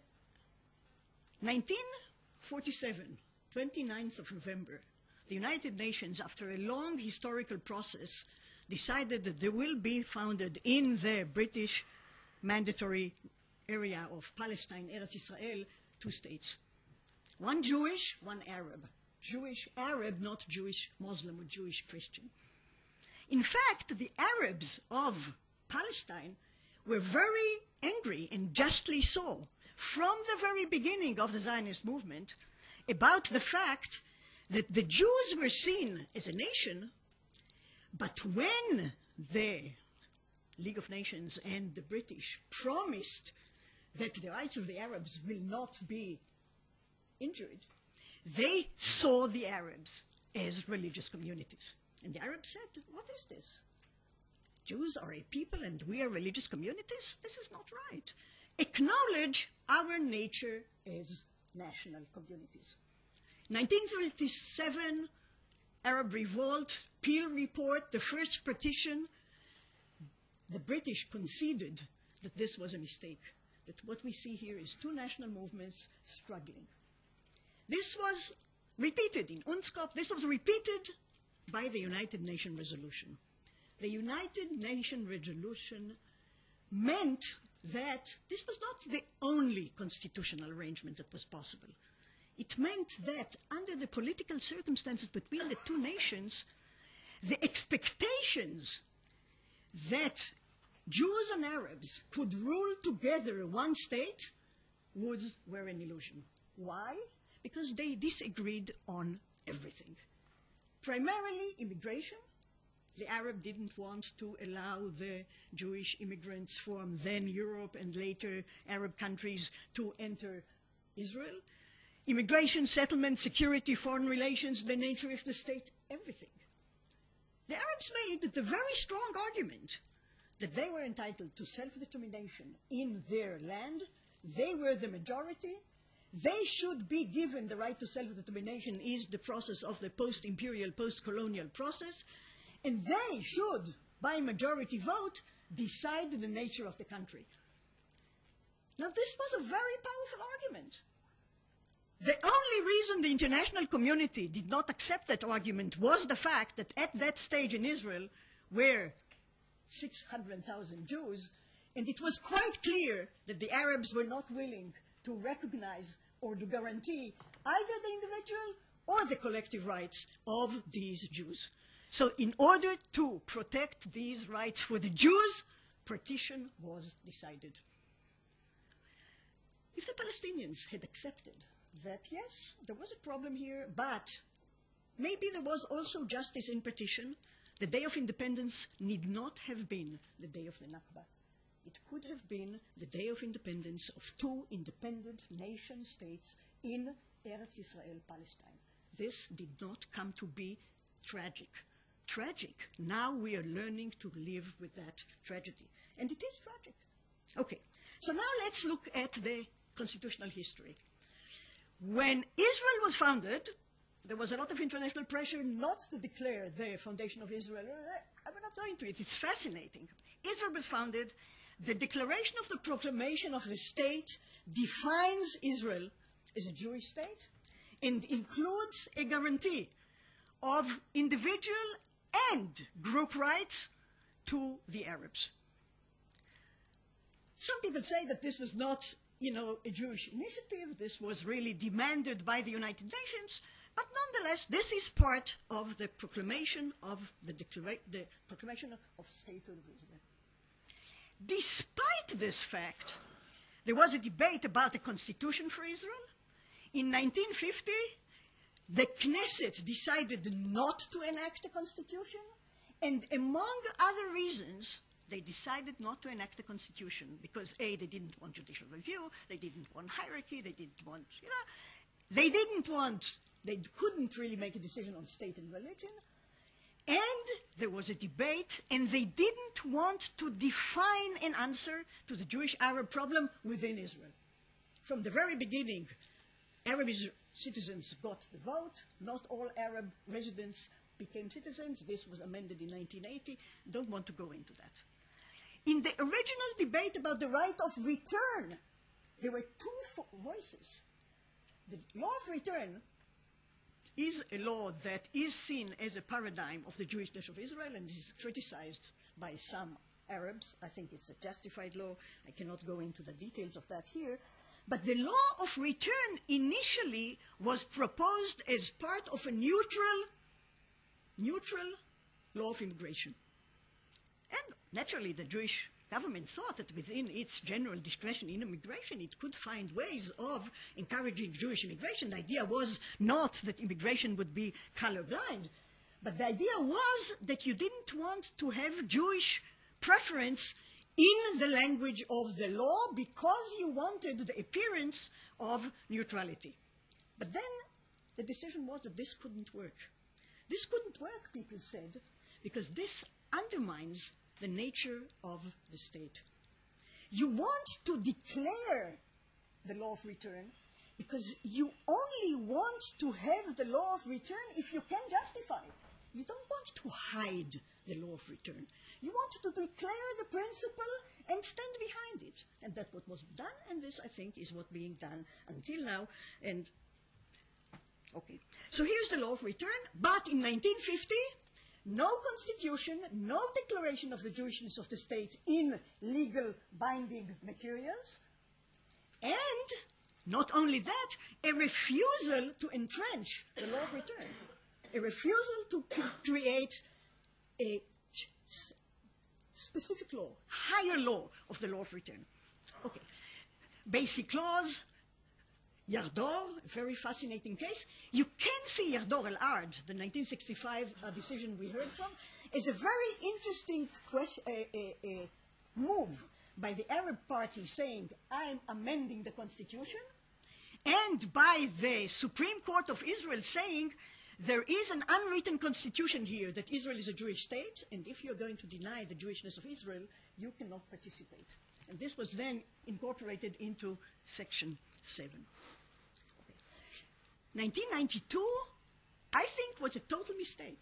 1947, 29th of November, the United Nations, after a long historical process, decided that there will be founded in the British mandatory area of Palestine, Eretz Israel, 2 states. One Jewish, one Arab. Jewish Arab, not Jewish Muslim or Jewish Christian. In fact, the Arabs of Palestine were very angry, and justly so, from the very beginning of the Zionist movement about the fact that the Jews were seen as a nation, but when the League of Nations and the British promised that the rights of the Arabs will not be injured, they saw the Arabs as religious communities. And the Arabs said, what is this? Jews are a people and we are religious communities? This is not right. Acknowledge our nature as national communities. 1937, Arab Revolt, Peel Report, the first partition. The British conceded that this was a mistake, that what we see here is two national movements struggling. This was repeated in UNSCOP. This was repeated by the United Nations resolution. The United Nations resolution meant that this was not the only constitutional arrangement that was possible. It meant that under the political circumstances between the two nations, the expectations that Jews and Arabs could rule together one state were an illusion. Why? Because they disagreed on everything. Primarily immigration. The Arab didn't want to allow the Jewish immigrants from then Europe and later Arab countries to enter Israel. Immigration, settlement, security, foreign relations, the nature of the state, everything. The Arabs made the very strong argument that they were entitled to self-determination in their land. They were the majority. They should be given the right to self-determination is the process of the post-imperial, post-colonial process. And they should, by majority vote, decide the nature of the country. Now, this was a very powerful argument. The only reason the international community did not accept that argument was the fact that at that stage in Israel were 600,000 Jews, and it was quite clear that the Arabs were not willing to recognize or to guarantee either the individual or the collective rights of these Jews. So in order to protect these rights for the Jews, partition was decided. If the Palestinians had accepted that, yes, there was a problem here, but maybe there was also justice in partition, the Day of Independence need not have been the day of the Nakba. It could have been the day of independence of two independent nation states in Eretz Israel, Palestine. This did not come to be tragic. Tragic. Now we are learning to live with that tragedy. And it is tragic. Okay, so now let's look at the constitutional history. When Israel was founded, there was a lot of international pressure not to declare the foundation of Israel. I'm not going to it. It's fascinating. Israel was founded. The declaration of the proclamation of the state defines Israel as a Jewish state and includes a guarantee of individual and group rights to the Arabs. Some people say that this was not, a Jewish initiative. This was really demanded by the United Nations. But nonetheless, this is part of the proclamation of the proclamation of statehood of Israel. Despite this fact, there was a debate about the constitution for Israel. In 1950, the Knesset decided not to enact a constitution, and among other reasons, they decided not to enact a constitution because, A, they didn't want judicial review, they didn't want hierarchy, they didn't want, they couldn't really make a decision on state and religion. And there was a debate, and they didn't want to define an answer to the Jewish-Arab problem within Israel. From the very beginning, Arab citizens got the vote. Not all Arab residents became citizens. This was amended in 1980. Don't want to go into that. In the original debate about the right of return, there were two voices. The law of return is a law that is seen as a paradigm of the Jewishness of Israel and is criticized by some Arabs. I think it's a justified law. I cannot go into the details of that here. But the law of return initially was proposed as part of a neutral law of immigration. And naturally, the Jewish government thought that within its general discretion in immigration, it could find ways of encouraging Jewish immigration. The idea was not that immigration would be colorblind, but the idea was that you didn't want to have Jewish preference in the language of the law because you wanted the appearance of neutrality. But then the decision was that this couldn't work. This couldn't work, people said, because this undermines the nature of the state. You want to declare the law of return because you only want to have the law of return if you can justify it. You don't want to hide the law of return. You want to declare the principle and stand behind it. And that's what was done, and this, I think, is what's being done until now. And okay, so here's the law of return, but in 1950, no constitution, no declaration of the Jewishness of the state in legal binding materials, and not only that, a refusal to entrench the law of return, a refusal to create a specific law, higher law of the law of return. Okay, basic clause, Yardor, a very fascinating case. You can see Yardor ElArt, the 1965 decision we heard from, as a very interesting move by the Arab party saying, I'm amending the constitution, and by the Supreme Court of Israel saying, there is an unwritten constitution here that Israel is a Jewish state, and if you're going to deny the Jewishness of Israel, you cannot participate. And this was then incorporated into Section 7. 1992, I think, was a total mistake.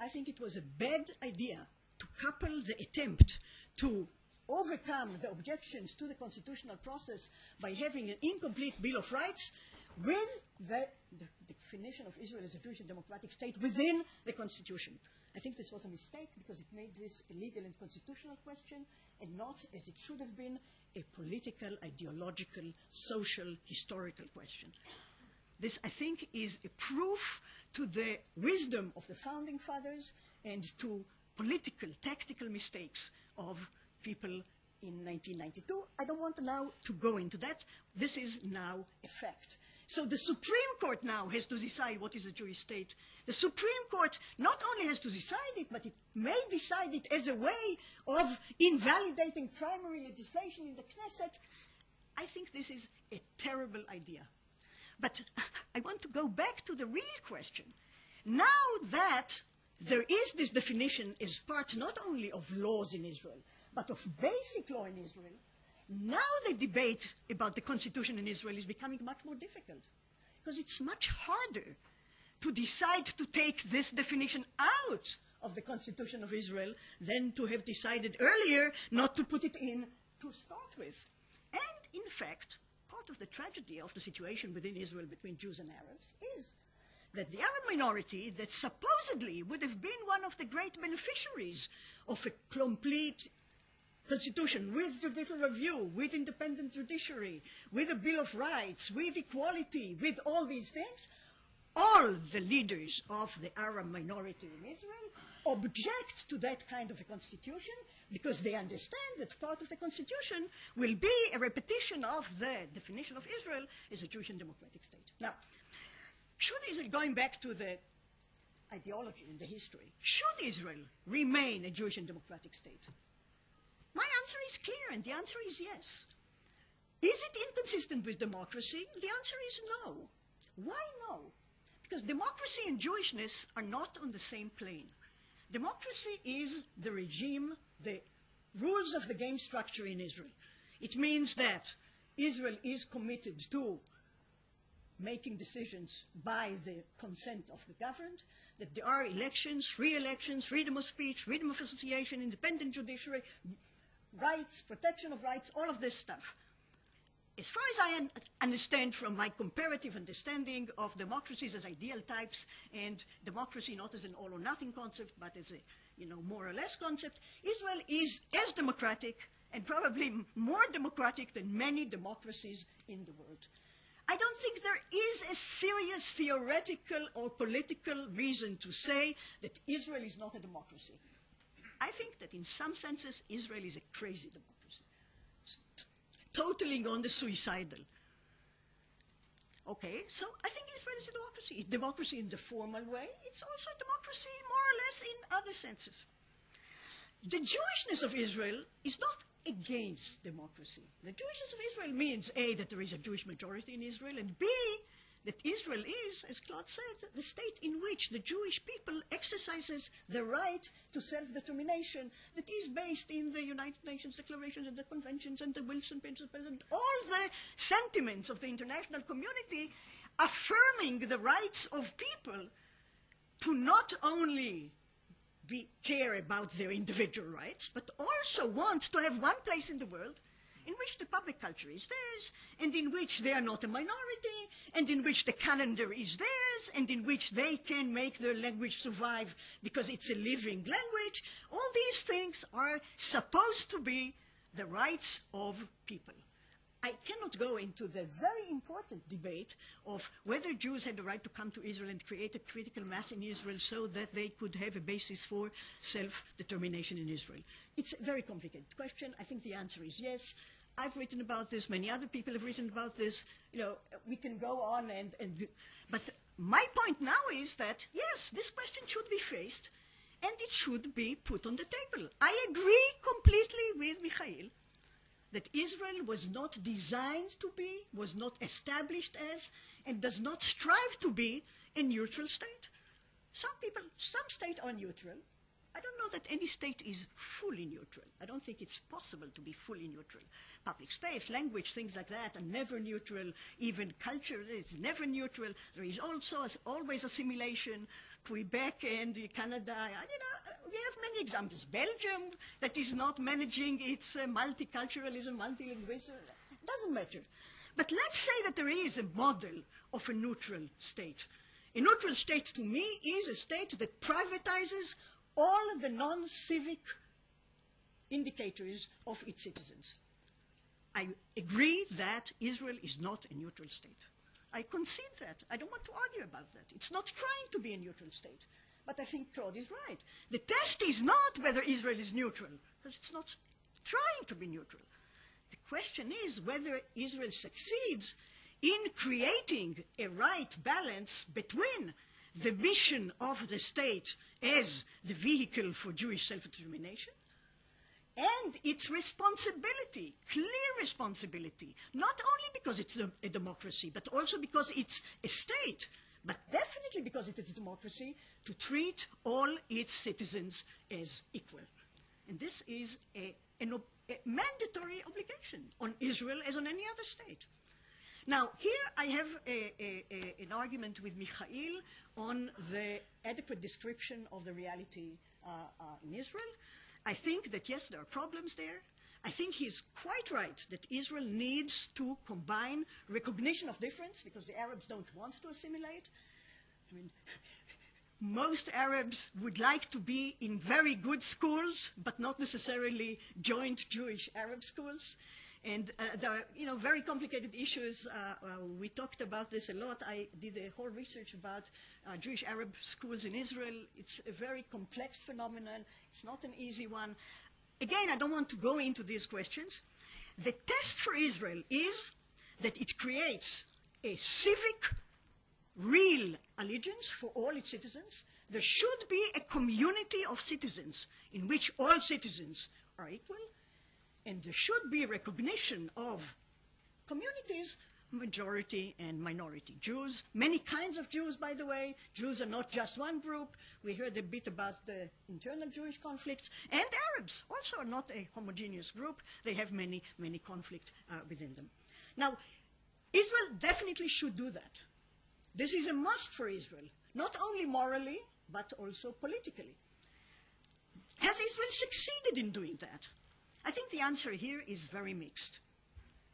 I think it was a bad idea to couple the attempt to overcome the objections to the constitutional process by having an incomplete Bill of Rights with the definition of Israel as a Jewish and democratic state within the Constitution. I think this was a mistake because it made this a legal and constitutional question and not, as it should have been, a political, ideological, social, historical question. This, I think, is a proof to the wisdom of the founding fathers and to political, tactical mistakes of people in 1992. I don't want now to go into that. This is now a fact. So the Supreme Court now has to decide what is a Jewish state. The Supreme Court not only has to decide it, but it may decide it as a way of invalidating primary legislation in the Knesset. I think this is a terrible idea. But I want to go back to the real question. Now that there is this definition as part not only of laws in Israel, but of basic law in Israel, now the debate about the constitution in Israel is becoming much more difficult because it's much harder to decide to take this definition out of the constitution of Israel than to have decided earlier not to put it in to start with. And in fact, part of the tragedy of the situation within Israel between Jews and Arabs is that the Arab minority that supposedly would have been one of the great beneficiaries of a complete constitution with judicial review, with independent judiciary, with a Bill of Rights, with equality, with all these things, all the leaders of the Arab minority in Israel object to that kind of a constitution because they understand that part of the constitution will be a repetition of the definition of Israel as a Jewish and democratic state. Now, should Israel, going back to the ideology and the history, should Israel remain a Jewish and democratic state? My answer is clear, and the answer is yes. Is it inconsistent with democracy? The answer is no. Why no? Because democracy and Jewishness are not on the same plane. Democracy is the regime, the rules of the game structure in Israel. It means that Israel is committed to making decisions by the consent of the governed, that there are elections, free elections, freedom of speech, freedom of association, independent judiciary, rights, protection of rights, all of this stuff. As far as I understand from my comparative understanding of democracies as ideal types and democracy not as an all or nothing concept, but as a more or less concept, Israel is as democratic and probably more democratic than many democracies in the world. I don't think there is a serious theoretical or political reason to say that Israel is not a democracy. I think that in some senses, Israel is a crazy democracy, totaling on the suicidal. Okay, so I think Israel is a democracy. It's democracy in the formal way. It's also a democracy more or less in other senses. The Jewishness of Israel is not against democracy. The Jewishness of Israel means, A, that there is a Jewish majority in Israel, and B, that Israel is, as Claude said, the state in which the Jewish people exercises the right to self-determination that is based in the United Nations declarations and the conventions and the Wilson Principles and all the sentiments of the international community affirming the rights of people to not only care about their individual rights, but also want to have one place in the world in which the public culture is theirs, and in which they are not a minority, and in which the calendar is theirs, and in which they can make their language survive because it's a living language. All these things are supposed to be the rights of people. I cannot go into the very important debate of whether Jews had the right to come to Israel and create a critical mass in Israel so that they could have a basis for self-determination in Israel. It's a very complicated question. I think the answer is yes. I've written about this. Many other people have written about this. You know, we can go on but my point now is that, yes, this question should be faced and it should be put on the table. I agree completely with Michel that Israel was not designed to be, was not established as, and does not strive to be a neutral state. Some states are neutral. I don't know that any state is fully neutral. I don't think it's possible to be fully neutral. Public space, language, things like that are never neutral. Even culture is never neutral. There is also always assimilation. Quebec and Canada, we have many examples. Belgium, that is not managing its multiculturalism, multilingualism, doesn't matter. But let's say that there is a model of a neutral state. A neutral state, to me, is a state that privatizes all the non-civic indicators of its citizens. I agree that Israel is not a neutral state. I concede that. I don't want to argue about that. It's not trying to be a neutral state. But I think Claude is right. The test is not whether Israel is neutral, because it's not trying to be neutral. The question is whether Israel succeeds in creating a right balance between the mission of the state as the vehicle for Jewish self-determination and its responsibility, clear responsibility, not only because it's a democracy, but also because it's a state, but definitely because it is a democracy, to treat all its citizens as equal. And this is a mandatory obligation on Israel as on any other state. Now, here I have an argument with Michel on the adequate description of the reality in Israel. I think that, yes, there are problems there. I think he's quite right that Israel needs to combine recognition of difference, because the Arabs don't want to assimilate. I mean, most Arabs would like to be in very good schools, but not necessarily joint Jewish-Arab schools. And there are, very complicated issues. We talked about this a lot. I did a whole research about Jewish-Arab schools in Israel. It's a very complex phenomenon. It's not an easy one. Again, I don't want to go into these questions. The test for Israel is that it creates a civic, real allegiance for all its citizens. There should be a community of citizens in which all citizens are equal. And there should be recognition of communities, majority and minority. Jews, many kinds of Jews, by the way. Jews are not just one group. We heard a bit about the internal Jewish conflicts. And Arabs also are not a homogeneous group. They have many, many conflicts within them. Now, Israel definitely should do that. This is a must for Israel, not only morally, but also politically. Has Israel succeeded in doing that? I think the answer here is very mixed.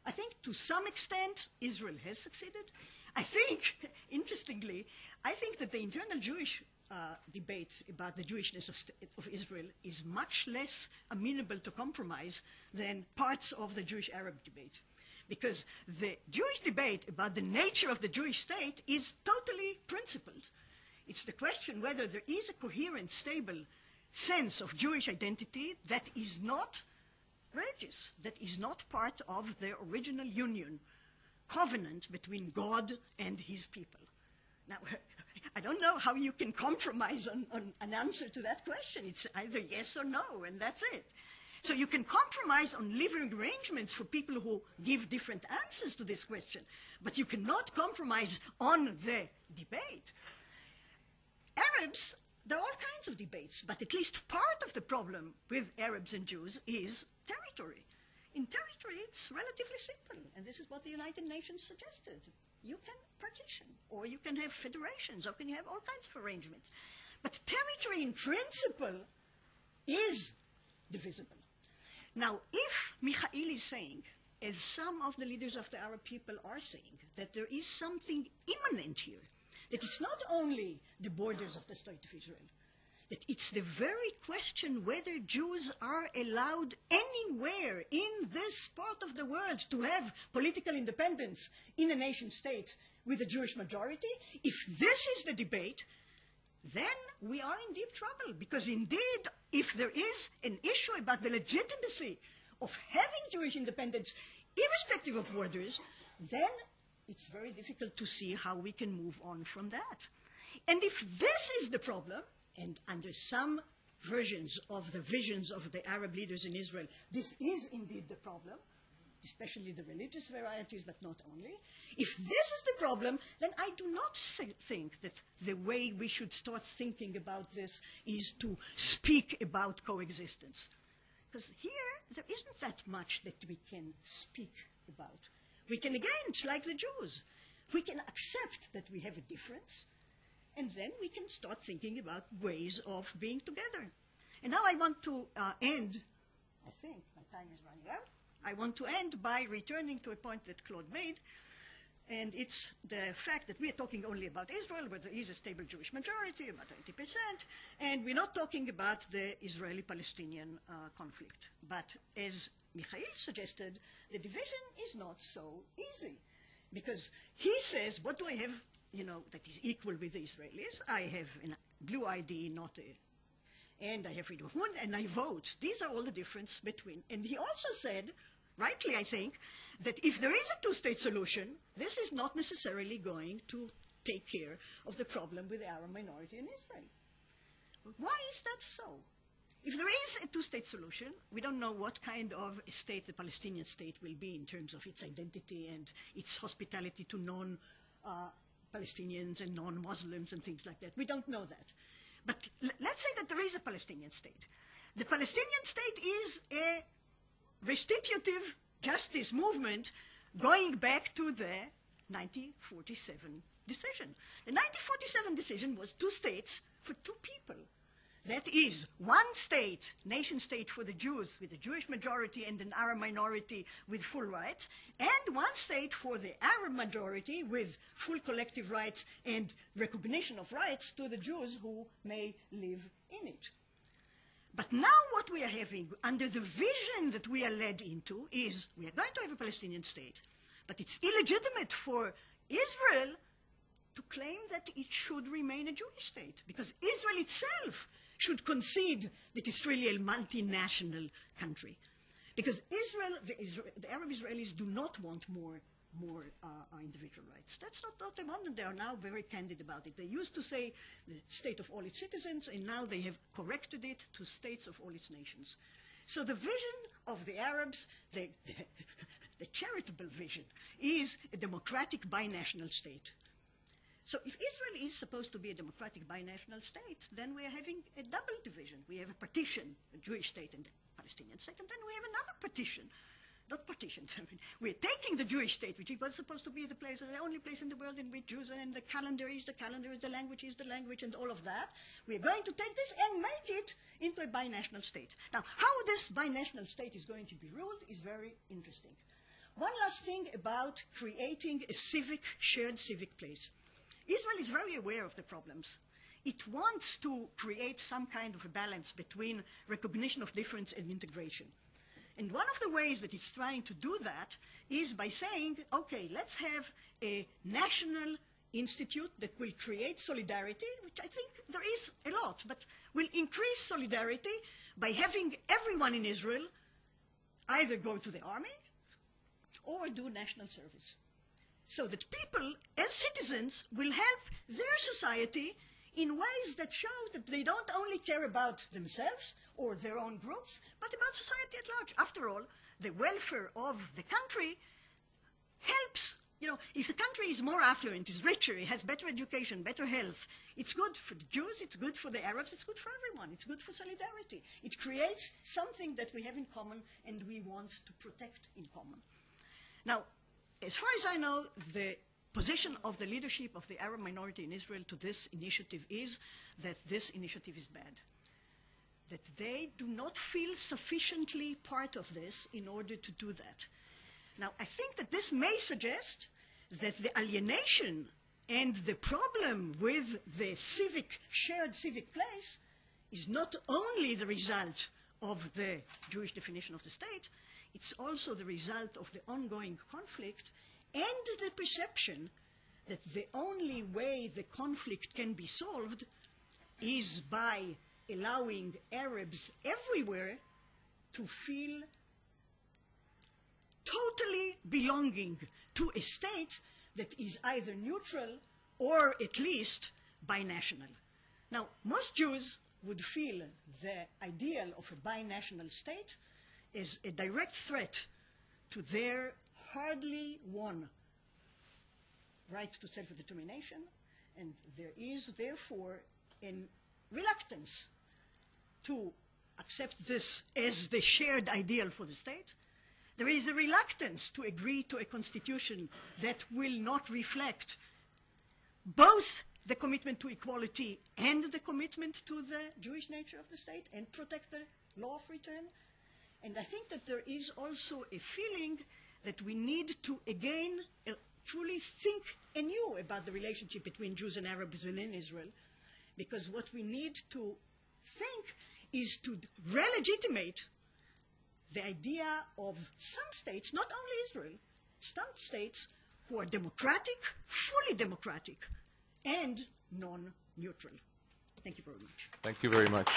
I think to some extent Israel has succeeded. I think, interestingly, I think that the internal Jewish debate about the Jewishness of Israel is much less amenable to compromise than parts of the Jewish-Arab debate. Because the Jewish debate about the nature of the Jewish state is totally principled. It's the question whether there is a coherent, stable sense of Jewish identity that is not religious, that is not part of the original union, covenant between God and his people. Now, I don't know how you can compromise on an answer to that question. It's either yes or no, and that's it. So you can compromise on living arrangements for people who give different answers to this question, but you cannot compromise on the debate. Arabs, there are all kinds of debates, but at least part of the problem with Arabs and Jews is territory. In territory, it's relatively simple, and this is what the United Nations suggested. You can partition, or you can have federations, or you can have all kinds of arrangements. But territory in principle is divisible. Now, if Michel is saying, as some of the leaders of the Arab people are saying, that there is something imminent here, that it's not only the borders of the State of Israel, that it's the very question whether Jews are allowed anywhere in this part of the world to have political independence in a nation state with a Jewish majority. If this is the debate, then we are in deep trouble, because indeed, if there is an issue about the legitimacy of having Jewish independence, irrespective of borders, then it's very difficult to see how we can move on from that. And if this is the problem, and under some versions of the visions of the Arab leaders in Israel, this is indeed the problem, especially the religious varieties, but not only. If this is the problem, then I do not think that the way we should start thinking about this is to speak about coexistence. Because here, there isn't that much that we can speak about. We can, again, it's like the Jews. We can accept that we have a difference, and then we can start thinking about ways of being together. And now I want to end, I think my time is running out. I want to end by returning to a point that Claude made, and it's the fact that we are talking only about Israel, where there is a stable Jewish majority, about 80%, and we're not talking about the Israeli-Palestinian conflict. But as Michel suggested, the division is not so easy, because he says, what do I have, that is equal with the Israelis? I have a blue ID, and I have freedom of movement, and I vote. These are all the difference between. And he also said, rightly I think, that if there is a two-state solution, this is not necessarily going to take care of the problem with the Arab minority in Israel. Why is that so? If there is a two-state solution, we don't know what kind of a state the Palestinian state will be in terms of its identity and its hospitality to non-Palestinians and non-Muslims and things like that. We don't know that. But let's say that there is a Palestinian state. The Palestinian state is a restitutive justice movement going back to the 1947 decision. The 1947 decision was two states for two people. That is, one state, nation state for the Jews with a Jewish majority and an Arab minority with full rights, and one state for the Arab majority with full collective rights and recognition of rights to the Jews who may live in it. But now what we are having, under the vision that we are led into, is we are going to have a Palestinian state, but it's illegitimate for Israel to claim that it should remain a Jewish state, because Israel itself should concede that it's really a multinational country. Because Israel, the Arab Israelis do not want more individual rights. That's not what they want, and they are now very candid about it. They used to say the state of all its citizens, and now they have corrected it to states of all its nations. So the vision of the Arabs, the charitable vision, is a democratic binational state. So if Israel is supposed to be a democratic binational state, then we are having a double division. We have a partition, a Jewish state and a Palestinian state, and then we have another partition. Not partition. We're taking the Jewish state, which was supposed to be the only place in the world in which Jews, and the calendar is the calendar, the language is the language, and all of that. We're going to take this and make it into a binational state. Now, how this binational state is going to be ruled is very interesting. One last thing about creating a shared civic place. Israel is very aware of the problems. It wants to create some kind of a balance between recognition of difference and integration. And one of the ways that it's trying to do that is by saying, okay, let's have a national institute that will create solidarity, which I think there is a lot, but will increase solidarity by having everyone in Israel either go to the army or do national service. So that people, as citizens, will help their society in ways that show that they don't only care about themselves or their own groups, but about society at large. After all, the welfare of the country helps. You know, if the country is more affluent, is richer, it has better education, better health, it's good for the Jews, it's good for the Arabs, it's good for everyone, it's good for solidarity. It creates something that we have in common and we want to protect in common. Now, as far as I know, the position of the leadership of the Arab minority in Israel to this initiative is that this initiative is bad. That they do not feel sufficiently part of this in order to do that. Now, I think that this may suggest that the alienation and the problem with the shared civic place is not only the result of the Jewish definition of the state, it's also the result of the ongoing conflict and the perception that the only way the conflict can be solved is by allowing Arabs everywhere to feel totally belonging to a state that is either neutral or at least binational. Now, most Jews would feel the ideal of a binational state is a direct threat to their hardly won right to self-determination, and there is therefore a reluctance to accept this as the shared ideal for the state. There is a reluctance to agree to a constitution that will not reflect both the commitment to equality and the commitment to the Jewish nature of the state and protect the law of return. And I think that there is also a feeling that we need to, again, truly think anew about the relationship between Jews and Arabs within Israel, because what we need to think is to re-legitimate the idea of some states, not only Israel, some states who are democratic, fully democratic, and non-neutral. Thank you very much. Thank you very much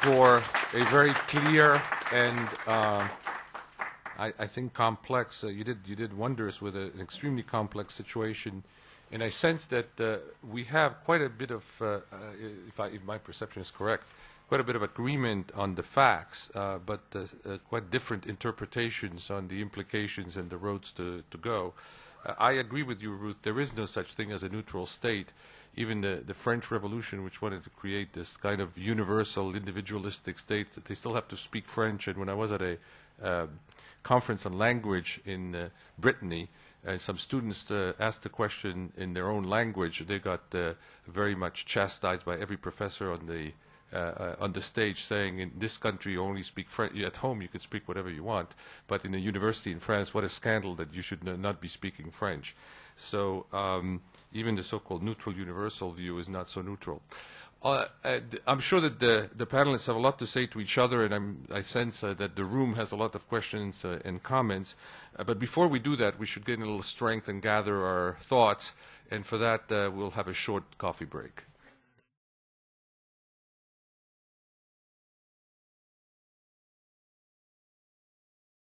for a very clear and I think complex. You did wonders with an extremely complex situation, and I sense that we have quite a bit of, if my perception is correct, quite a bit of agreement on the facts, but quite different interpretations on the implications and the roads to go. I agree with you, Ruth. There is no such thing as a neutral state. Even the French Revolution, which wanted to create this kind of universal, individualistic state, they still have to speak French. And when I was at a conference on language in Brittany, some students asked the question in their own language. They got very much chastised by every professor on the stage, saying, in this country you only speak French. At home you could speak whatever you want, but in a university in France, what a scandal that you should not be speaking French. So even the so-called neutral universal view is not so neutral. I'm sure that the panelists have a lot to say to each other, and I sense that the room has a lot of questions and comments. But before we do that, we should gain a little strength and gather our thoughts, and for that we'll have a short coffee break.